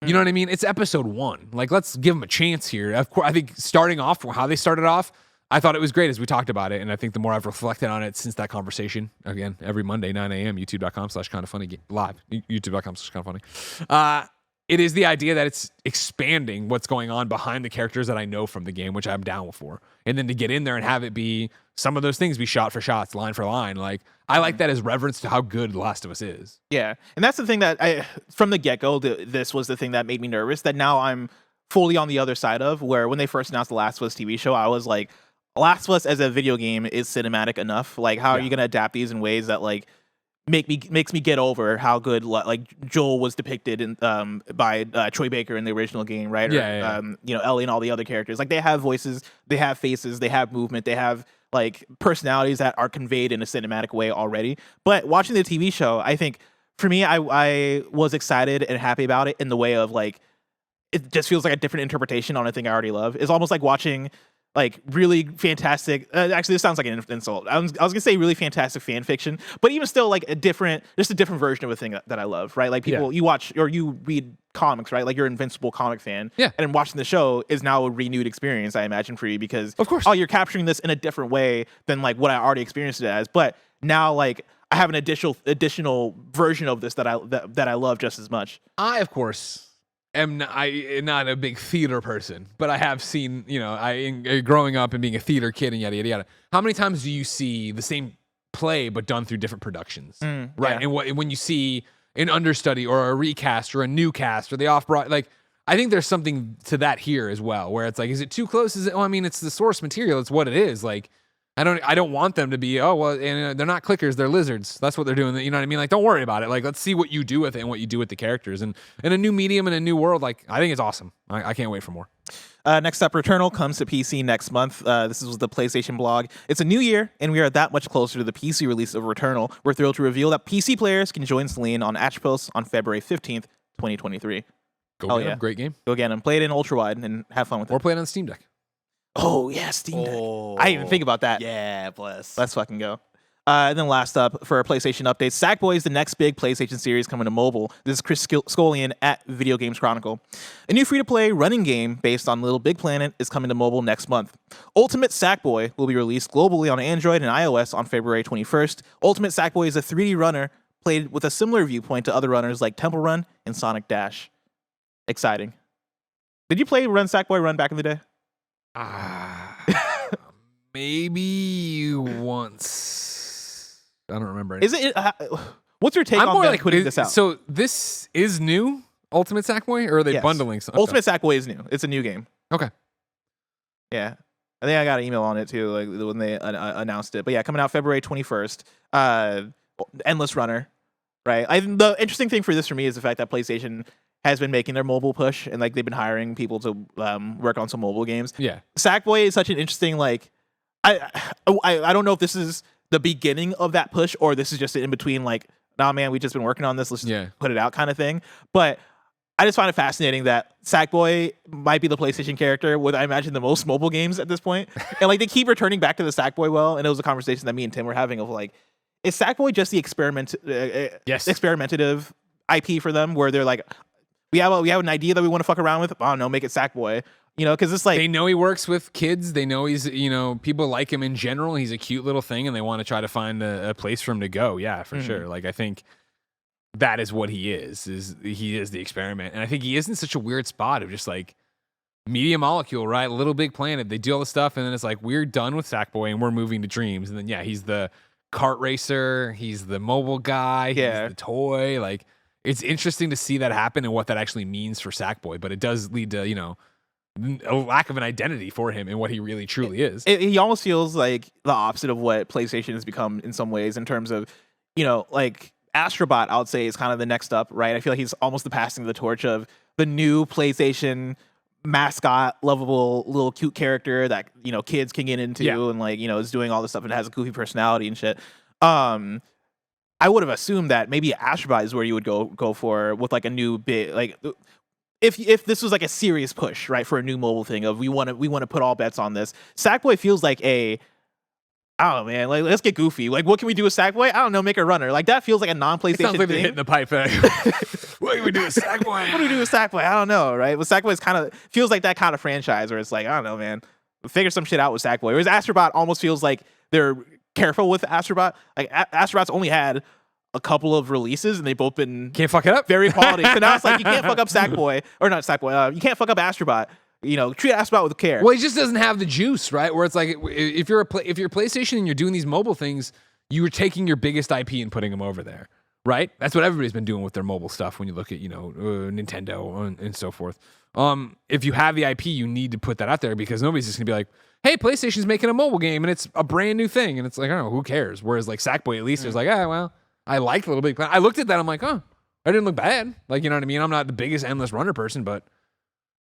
You know what I mean? It's episode 1. Like, let's give them a chance here. Of course, I think starting off, how they started off, I thought it was great as we talked about it. And I think the more I've reflected on it since that conversation, again, every Monday, 9 a.m., youtube.com/KindaFunny, live, youtube.com/KindaFunny. It is the idea that it's expanding what's going on behind the characters that I know from the game, which I'm down for. And then to get in there and have it be some of those things be shot for shots, line for line. Like, I like that as reverence to how good The Last of Us is. Yeah. And that's the thing that from the get-go, this was the thing that made me nervous, that now I'm fully on the other side of, where when they first announced The Last of Us TV show, I was like, Last of Us as a video game is cinematic enough. Like, how are you going to adapt these in ways that, like, makes me get over how good like Joel was depicted in by Troy Baker in the original game, right? Ellie and all the other characters. Like, they have voices, they have faces, they have movement, they have like personalities that are conveyed in a cinematic way already. But watching the TV show, I think for me, I was excited and happy about it in the way of like, it just feels like a different interpretation on a thing I already love. It's almost like watching like really fantastic. Actually, this sounds like an insult. I was gonna say really fantastic fan fiction, but even still, like a different version of a thing that I love, right? Like people, you watch or you read comics, right? Like you're an Invincible comic fan, and then watching the show is now a renewed experience, I imagine, for you, because of course, you're capturing this in a different way than like what I already experienced it as. But now, like, I have an additional version of this that I love just as much. I, of course, am not a big theater person, but I have seen, growing up and being a theater kid and yada, yada, yada. How many times do you see the same play but done through different productions? Right. Yeah. And when you see an understudy or a recast or a new cast or the off-broad, like, I think there's something to that here as well, where it's like, is it too close? Is it? Oh, I mean, it's the source material. It's what it is. Like, I don't want them to be, and they're not clickers, they're lizards. That's what they're doing. You know what I mean? Like, don't worry about it. Like, let's see what you do with it and what you do with the characters. And in a new medium and a new world, like, I think it's awesome. I can't wait for more. Next up, Returnal comes to PC next month. This is the PlayStation blog. It's a new year, and we are that much closer to the PC release of Returnal. We're thrilled to reveal that PC players can join Celine on Atchpost on February 15th, 2023. Go get 'em. Great game. Go get them. Play it in ultra wide and have fun with it. Or play it on Steam Deck. Oh, yeah, Steam Deck. I didn't even think about that. Yeah, bless. Let's fucking go. And then last up for our PlayStation updates, Sackboy is the next big PlayStation series coming to mobile. This is Chris Scullion at Video Games Chronicle. A new free-to-play running game based on Little Big Planet is coming to mobile next month. Ultimate Sackboy will be released globally on Android and iOS on February 21st. Ultimate Sackboy is a 3D runner played with a similar viewpoint to other runners like Temple Run and Sonic Dash. Exciting. Did you play Sackboy Run back in the day? Maybe once. I don't remember. Is it? What's your take on them putting this out? So this is new, Ultimate Sackboy, or are they Yes. bundling something? Ultimate Sackboy is new. It's a new game. Okay. Yeah. I think I got an email on it too, like when they announced it. But yeah, coming out February 21st. Endless Runner, right? The interesting thing for this for me is the fact that PlayStation has been making their mobile push, and like they've been hiring people to work on some mobile games. Yeah. Sackboy is such an interesting, like, I don't know if this is the beginning of that push or this is just in between, like, nah, man, we've just been working on this, let's just put it out kind of thing. But I just find it fascinating that Sackboy might be the PlayStation character with, I imagine, the most mobile games at this point. And like they keep returning back to the Sackboy well, and it was a conversation that me and Tim were having of like, is Sackboy just the experimentative IP for them, where they're like, we have an idea that we want to fuck around with. Oh no, make it Sackboy. You know, because it's like they know he works with kids. They know he's, people like him in general. He's a cute little thing, and they want to try to find a place for him to go. Yeah, for sure. Like I think that is what he is. He is the experiment, and I think he is in such a weird spot of just like Media Molecule, right? Little Big Planet. They do all this stuff, and then it's like we're done with Sackboy, and we're moving to Dreams. And then he's the kart racer. He's the mobile guy. Yeah. He's the toy. Like. It's interesting to see that happen and what that actually means for Sackboy, but it does lead to, a lack of an identity for him and what he really truly is. He almost feels like the opposite of what PlayStation has become in some ways in terms of, like Astrobot, I would say is kind of the next up, right? I feel like he's almost the passing of the torch of the new PlayStation mascot, lovable little cute character that, kids can get into and like, is doing all this stuff and has a goofy personality and shit. I would have assumed that maybe Astrobot is where you would go for with like a new bit, like if this was like a serious push, right, for a new mobile thing of we want to put all bets on this. Sackboy feels like I don't know, man. Like let's get goofy. Like what can we do with Sackboy? I don't know, make a runner. Like that feels like a non-PlayStation sounds like thing. they're hitting the pipe. What do we do with Sackboy? What do we do with Sackboy? I don't know, right? But Sackboy is kind of feels like that kind of franchise where it's like I don't know, man. Figure some shit out with Sackboy. Whereas Astrobot almost feels like they're careful with Astrobot. Like Astrobot's only had a couple of releases and they've both been Can't fuck it up. very quality. So now it's like you can't fuck up Sackboy or not Sackboy. You can't fuck up Astrobot. Treat Astrobot with care. Well, he just doesn't have the juice, right? Where it's like if you're PlayStation and you're doing these mobile things, you were taking your biggest IP and putting them over there, right? That's what everybody's been doing with their mobile stuff. When you look at Nintendo and so forth. If you have the IP, you need to put that out there because nobody's just gonna be like, hey, PlayStation's making a mobile game and it's a brand new thing, and it's like, I don't know, who cares? Whereas like Sackboy, at least there's like, well, I liked Little Big Planet. I looked at that, I'm like, I didn't look bad. Like, you know what I mean? I'm not the biggest Endless Runner person, but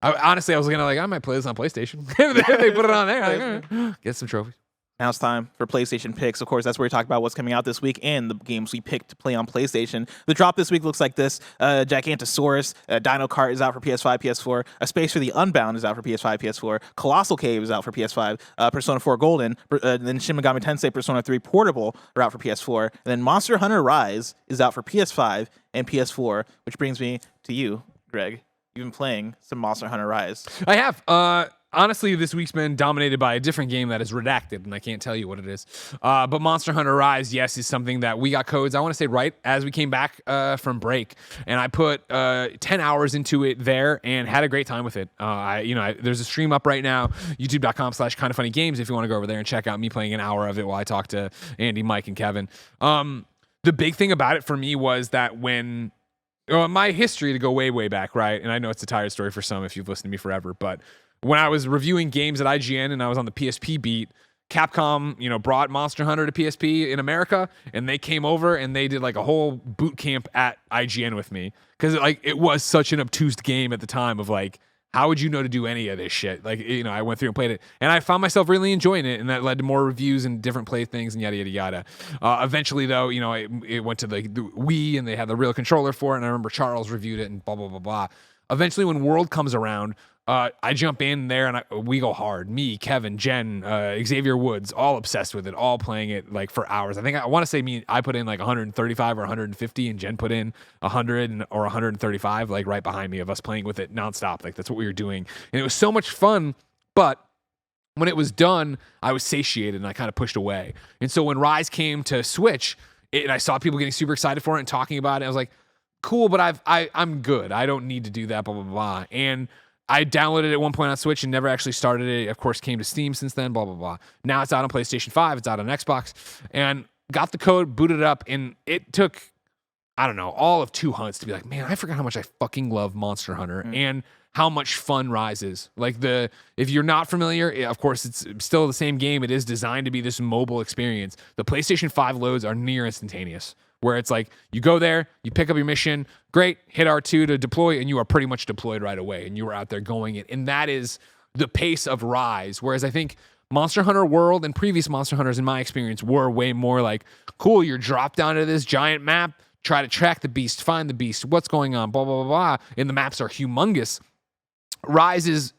honestly, I was looking at like, I might play this on PlayStation. If they put it on there, like, all right, get some trophies. Now it's time for PlayStation picks. Of course, that's where we talk about what's coming out this week and the games we picked to play on PlayStation. The drop this week looks like this. Gigantosaurus, Dino Kart is out for PS5, PS4. A Space for the Unbound is out for PS5, PS4. Colossal Cave is out for PS5. Persona 4 Golden, then Shin Megami Tensei Persona 3 Portable are out for PS4. And then Monster Hunter Rise is out for PS5 and PS4, which brings me to you, Greg. You've been playing some Monster Hunter Rise. I have. honestly, this week's been dominated by a different game that is redacted, and I can't tell you what it is. But Monster Hunter Rise, yes, is something that we got codes, I want to say, right as we came back from break. And I put 10 hours into it there and had a great time with it. There's a stream up right now, youtube.com/KindaFunnyGames, if you want to go over there and check out me playing an hour of it while I talk to Andy, Mike, and Kevin. The big thing about it for me was that when my history, to go way, way back, right? And I know it's a tired story for some if you've listened to me forever, but when I was reviewing games at IGN and I was on the PSP beat, Capcom, brought Monster Hunter to PSP in America, and they came over and they did like a whole boot camp at IGN with me because it was such an obtuse game at the time of like, how would you know to do any of this shit? Like, I went through and played it, and I found myself really enjoying it, and that led to more reviews and different play things and yada, yada, yada. Eventually, though, it went to the Wii, and they had the real controller for it, and I remember Charles reviewed it and blah, blah, blah, blah. Eventually, when World comes around, I jump in there and we go hard. Me, Kevin, Jen, Xavier Woods, all obsessed with it, all playing it like for hours. I want to say I put in like 135 or 150, and Jen put in 100 or 135, like right behind me of us playing with it nonstop. Like that's what we were doing, and it was so much fun. But when it was done, I was satiated and I kind of pushed away. And so when Rise came to Switch, and I saw people getting super excited for it and talking about it, I was like, cool, but I'm good. I don't need to do that. Blah blah blah. And I downloaded it at one point on Switch and never actually started it. Of course, came to Steam since then, blah, blah, blah. Now it's out on PlayStation 5. It's out on Xbox. And got the code, booted it up, and it took, I don't know, all of 2 hunts to be like, man, I forgot how much I fucking love Monster Hunter and how much fun Rise is. Like if you're not familiar, of course, it's still the same game. It is designed to be this mobile experience. The PlayStation 5 loads are near instantaneous, where it's like you go there, you pick up your mission, great, hit R2 to deploy, and you are pretty much deployed right away, and you are out there going it. And that is the pace of Rise, whereas I think Monster Hunter World and previous Monster Hunters, in my experience, were way more like, cool, you're dropped down to this giant map, try to track the beast, find the beast, what's going on, blah, blah, blah, blah, and the maps are humongous. Rise is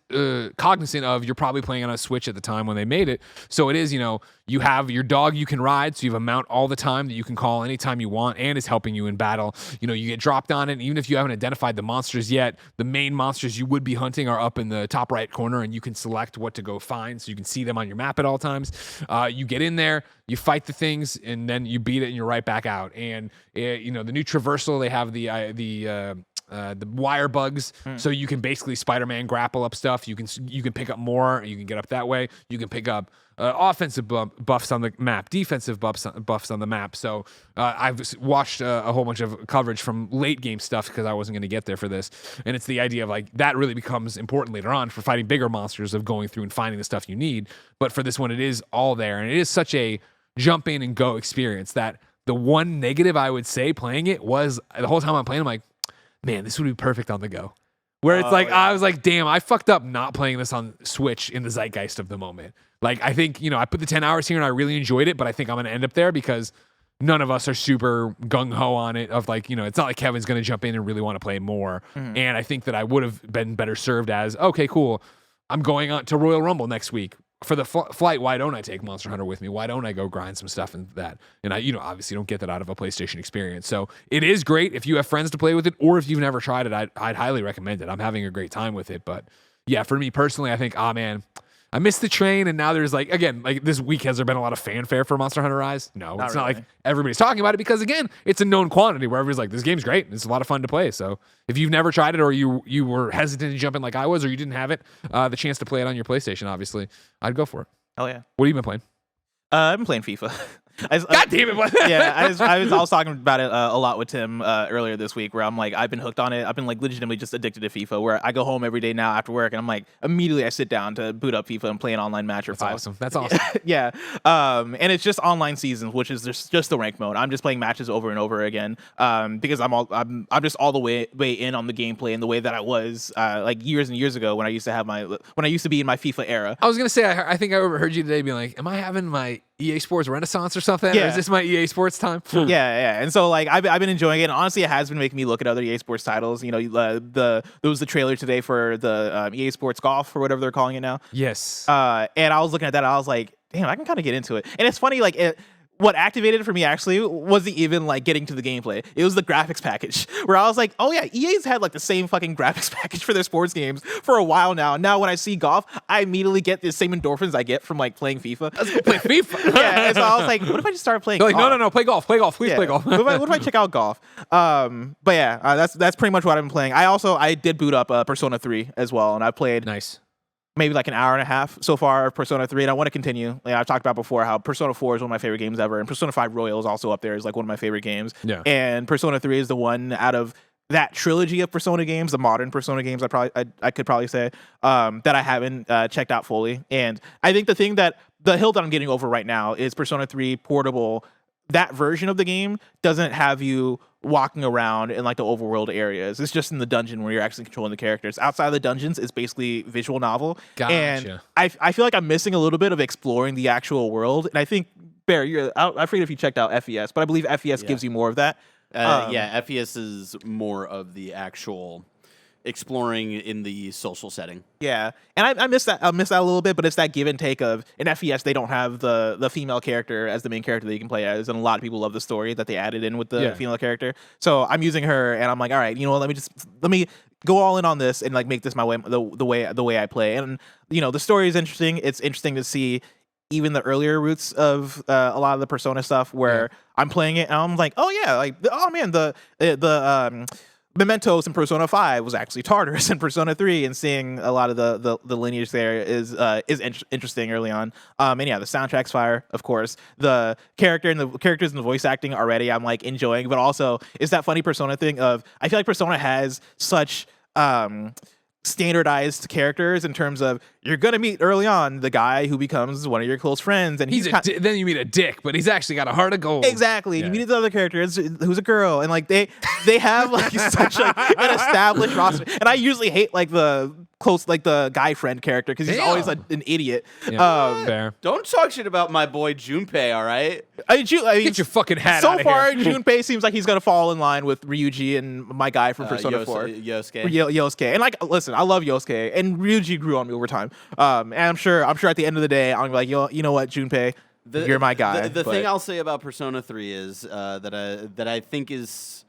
cognizant of you're probably playing on a Switch at the time when they made it. So it is, you have your dog you can ride, so you have a mount all the time that you can call anytime you want and is helping you in battle. You get dropped on it, and even if you haven't identified the monsters yet, the main monsters you would be hunting are up in the top right corner, and you can select what to go find, so you can see them on your map at all times. You get in there, you fight the things, and then you beat it, and you're right back out. And, the new traversal, they have the wire bugs, so you can basically Spider-Man grapple up stuff. You can pick up more. You can get up that way. You can pick up offensive buffs on the map, defensive buffs on the map. So I've watched a whole bunch of coverage from late game stuff because I wasn't going to get there for this, and it's the idea of like that really becomes important later on for fighting bigger monsters, of going through and finding the stuff you need. But for this one, it is all there, and it is such a jump in and go experience that the one negative I would say playing it was the whole time I'm playing, I'm like, man, this would be perfect on the go. Where it's I was like, damn, I fucked up not playing this on Switch in the zeitgeist of the moment. Like, I think, I put the 10 hours here and I really enjoyed it, but I think I'm going to end up there because none of us are super gung-ho on it of like, it's not like Kevin's going to jump in and really want to play more. And I think that I would have been better served as, okay, cool, I'm going on to Royal Rumble next week. For the flight, why don't I take Monster Hunter with me? Why don't I go grind some stuff and that? And I, obviously don't get that out of a PlayStation experience. So it is great if you have friends to play with it, or if you've never tried it, I'd highly recommend it. I'm having a great time with it. But yeah, for me personally, I think, man, I missed the train, and now there's like, again, like this week, has there been a lot of fanfare for Monster Hunter Rise? No, it's not like everybody's talking about it because, again, it's a known quantity where everybody's like, this game's great. It's a lot of fun to play. So if you've never tried it, or you were hesitant to jump in like I was, or you didn't have it, the chance to play it on your PlayStation, obviously, I'd go for it. Oh yeah. What have you been playing? I've been playing FIFA. God damn it! Yeah, I was talking about it a lot with Tim earlier this week, where I'm like, I've been hooked on it. I've been like legitimately just addicted to FIFA. Where I go home every day now after work, and I'm like, immediately I sit down to boot up FIFA and play an online match or That's five. awesome. That's awesome. Yeah. And it's just online seasons, which is just the rank mode. I'm just playing matches over and over again because I'm just all the way in on the gameplay in the way that I was like years and years ago when I used to be in my FIFA era. I was gonna say, I think I overheard you today being like, am I having my EA Sports Renaissance or something? Yeah. Or is this my EA Sports time? Yeah. And so like I've been enjoying it. And honestly, it has been making me look at other EA Sports titles. There was the trailer today for the EA Sports Golf, or whatever they're calling it now. Yes. And I was looking at that, and I was like, damn, I can kind of get into it. And it's funny, like what activated it for me actually wasn't even like getting to the gameplay. It was the graphics package where I was like, oh yeah, EA's had like the same fucking graphics package for their sports games for a while now. Now when I see golf, I immediately get the same endorphins I get from like playing FIFA. Play FIFA. Yeah, and so I was like, what if I just started playing They're like, golf? no, play golf, please play golf. What if I check out golf? But yeah, that's pretty much what I've been playing. I did boot up Persona 3 as well, and I played Nice. maybe like an hour and a half so far of Persona 3, and I want to continue. Like I've talked about before how Persona 4 is one of my favorite games ever, and Persona 5 Royal is also up there as like one of my favorite games. Yeah. And Persona 3 is the one out of that trilogy of Persona games, the modern Persona games, I could probably say, that I haven't checked out fully. And I think the hill that I'm getting over right now is Persona 3 Portable. That version of the game doesn't have you walking around in like the overworld areas. It's just in the dungeon where you're actually controlling the characters. Outside of the dungeons, it's basically visual novel. Gotcha. And I feel like I'm missing a little bit of exploring the actual world. And I think, Bear, I forget if you checked out FES, but I believe FES gives you more of that. Yeah, FES is more of the actual exploring in the social setting. Yeah, and I miss that. I miss that a little bit, but it's that give and take of in FES they don't have the female character as the main character that you can play as, and a lot of people love the story that they added in with the female character. So I'm using her, and I'm like, all right, you know what? Let me go all in on this and like make this my way, the way I play. And you know, the story is interesting. It's interesting to see even the earlier roots of a lot of the Persona stuff where I'm playing it and I'm like, oh yeah, like oh man, the Mementos in Persona 5 was actually Tartarus in Persona 3, and seeing a lot of the lineage there is interesting early on. And yeah, the soundtrack's fire, of course. The characters and the voice acting already I'm like enjoying, but also it's that funny Persona thing of I feel like Persona has such standardized characters in terms of you're gonna meet early on the guy who becomes one of your close friends, and then you meet a dick, but he's actually got a heart of gold. Exactly. Yeah. You meet the other character who's a girl, and like they have like such like an established roster. And I usually hate like the guy friend character because he's always an idiot. Yeah, fair. Don't talk shit about my boy Junpei, all right? I mean, get your fucking hat so out of far, here. Junpei seems like he's gonna fall in line with Ryuji and my guy from Persona 4. Yosuke. And like, listen, I love Yosuke, and Ryuji grew on me over time. And I'm sure at the end of the day, I'm like, you know what, Junpei, you're my guy. The thing I'll say about Persona 3 is that I think is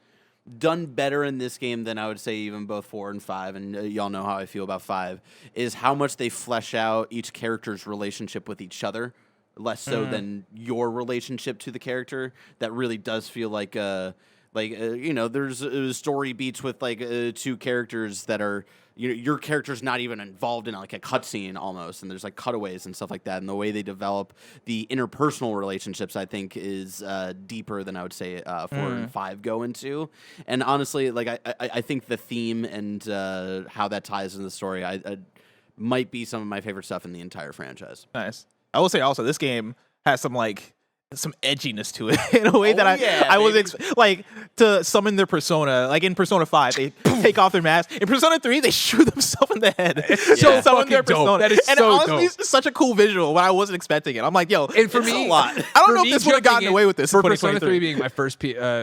done better in this game than I would say even both 4 and 5, and y'all know how I feel about 5, is how much they flesh out each character's relationship with each other, less so than your relationship to the character. That really does feel like you know, there's story beats with like two characters that are, you know, your character's not even involved in like a cutscene almost, and there's like cutaways and stuff like that, and the way they develop the interpersonal relationships, I think, is deeper than I would say 4 and 5 go into. And honestly, like I think the theme and how that ties into the story, I might be some of my favorite stuff in the entire franchise. Nice. I will say also this game has some edginess to it in a way that I was like to summon their persona. Like in Persona 5, they take off their mask. In Persona 3, they shoot themselves in the head. So summon their persona. That is and so honestly, dope. it's such a cool visual when I wasn't expecting it. I'm like, yo, And for me, a lot. I don't know if this would have gotten away with this For in Persona 3 2023. being my first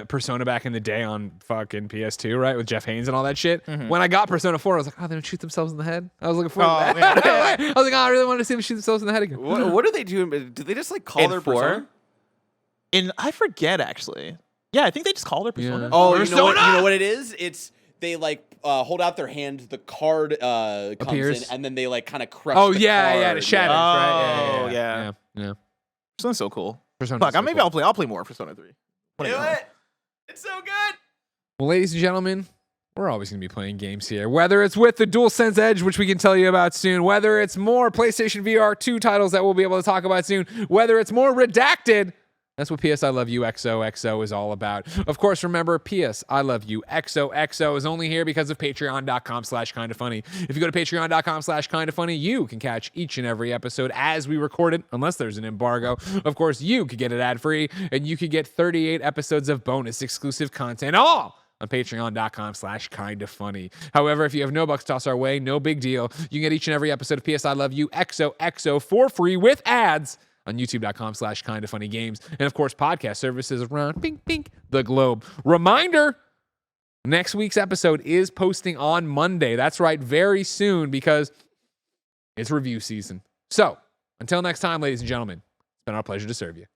Persona back in the day on fucking PS2, right, with Jeff Haynes and all that shit. When I got Persona 4, I was like, oh, they don't shoot themselves in the head. I was looking forward to that. Man. I was like, oh, I really wanted to see them shoot themselves in the head again. What are they doing? Do they just like call In their 4? persona? And I forget actually. Yeah, I think they just call their persona. Yeah. Oh, you know what it is? It's they like hold out their hand, the card comes Appears. in, and then they like kind of crush. Oh the yeah, card. yeah, the shatters, right? Oh, yeah. yeah. Persona's so cool. Persona's Fuck, so maybe cool. I'll play more Persona 3. Do it. It's so good. Well, ladies and gentlemen, we're always going to be playing games here. Whether it's with the DualSense Edge, which we can tell you about soon, whether it's more PlayStation VR 2 titles that we'll be able to talk about soon, whether it's more Redacted. That's what PS I Love You XOXO is all about. Of course, remember, PS I Love You XOXO is only here because of patreon.com/kindafunny. If you go to patreon.com/kindafunny, you can catch each and every episode as we record it, unless there's an embargo. Of course, you could get it ad-free, and you could get 38 episodes of bonus exclusive content, all on patreon.com/kindafunny. However, if you have no bucks to toss our way, no big deal. You can get each and every episode of PS I Love You XOXO for free with ads on youtube.com/kindafunnygames. And of course, podcast services around the globe. Reminder, next week's episode is posting on Monday. That's right, very soon, because it's review season. So until next time, ladies and gentlemen, it's been our pleasure to serve you.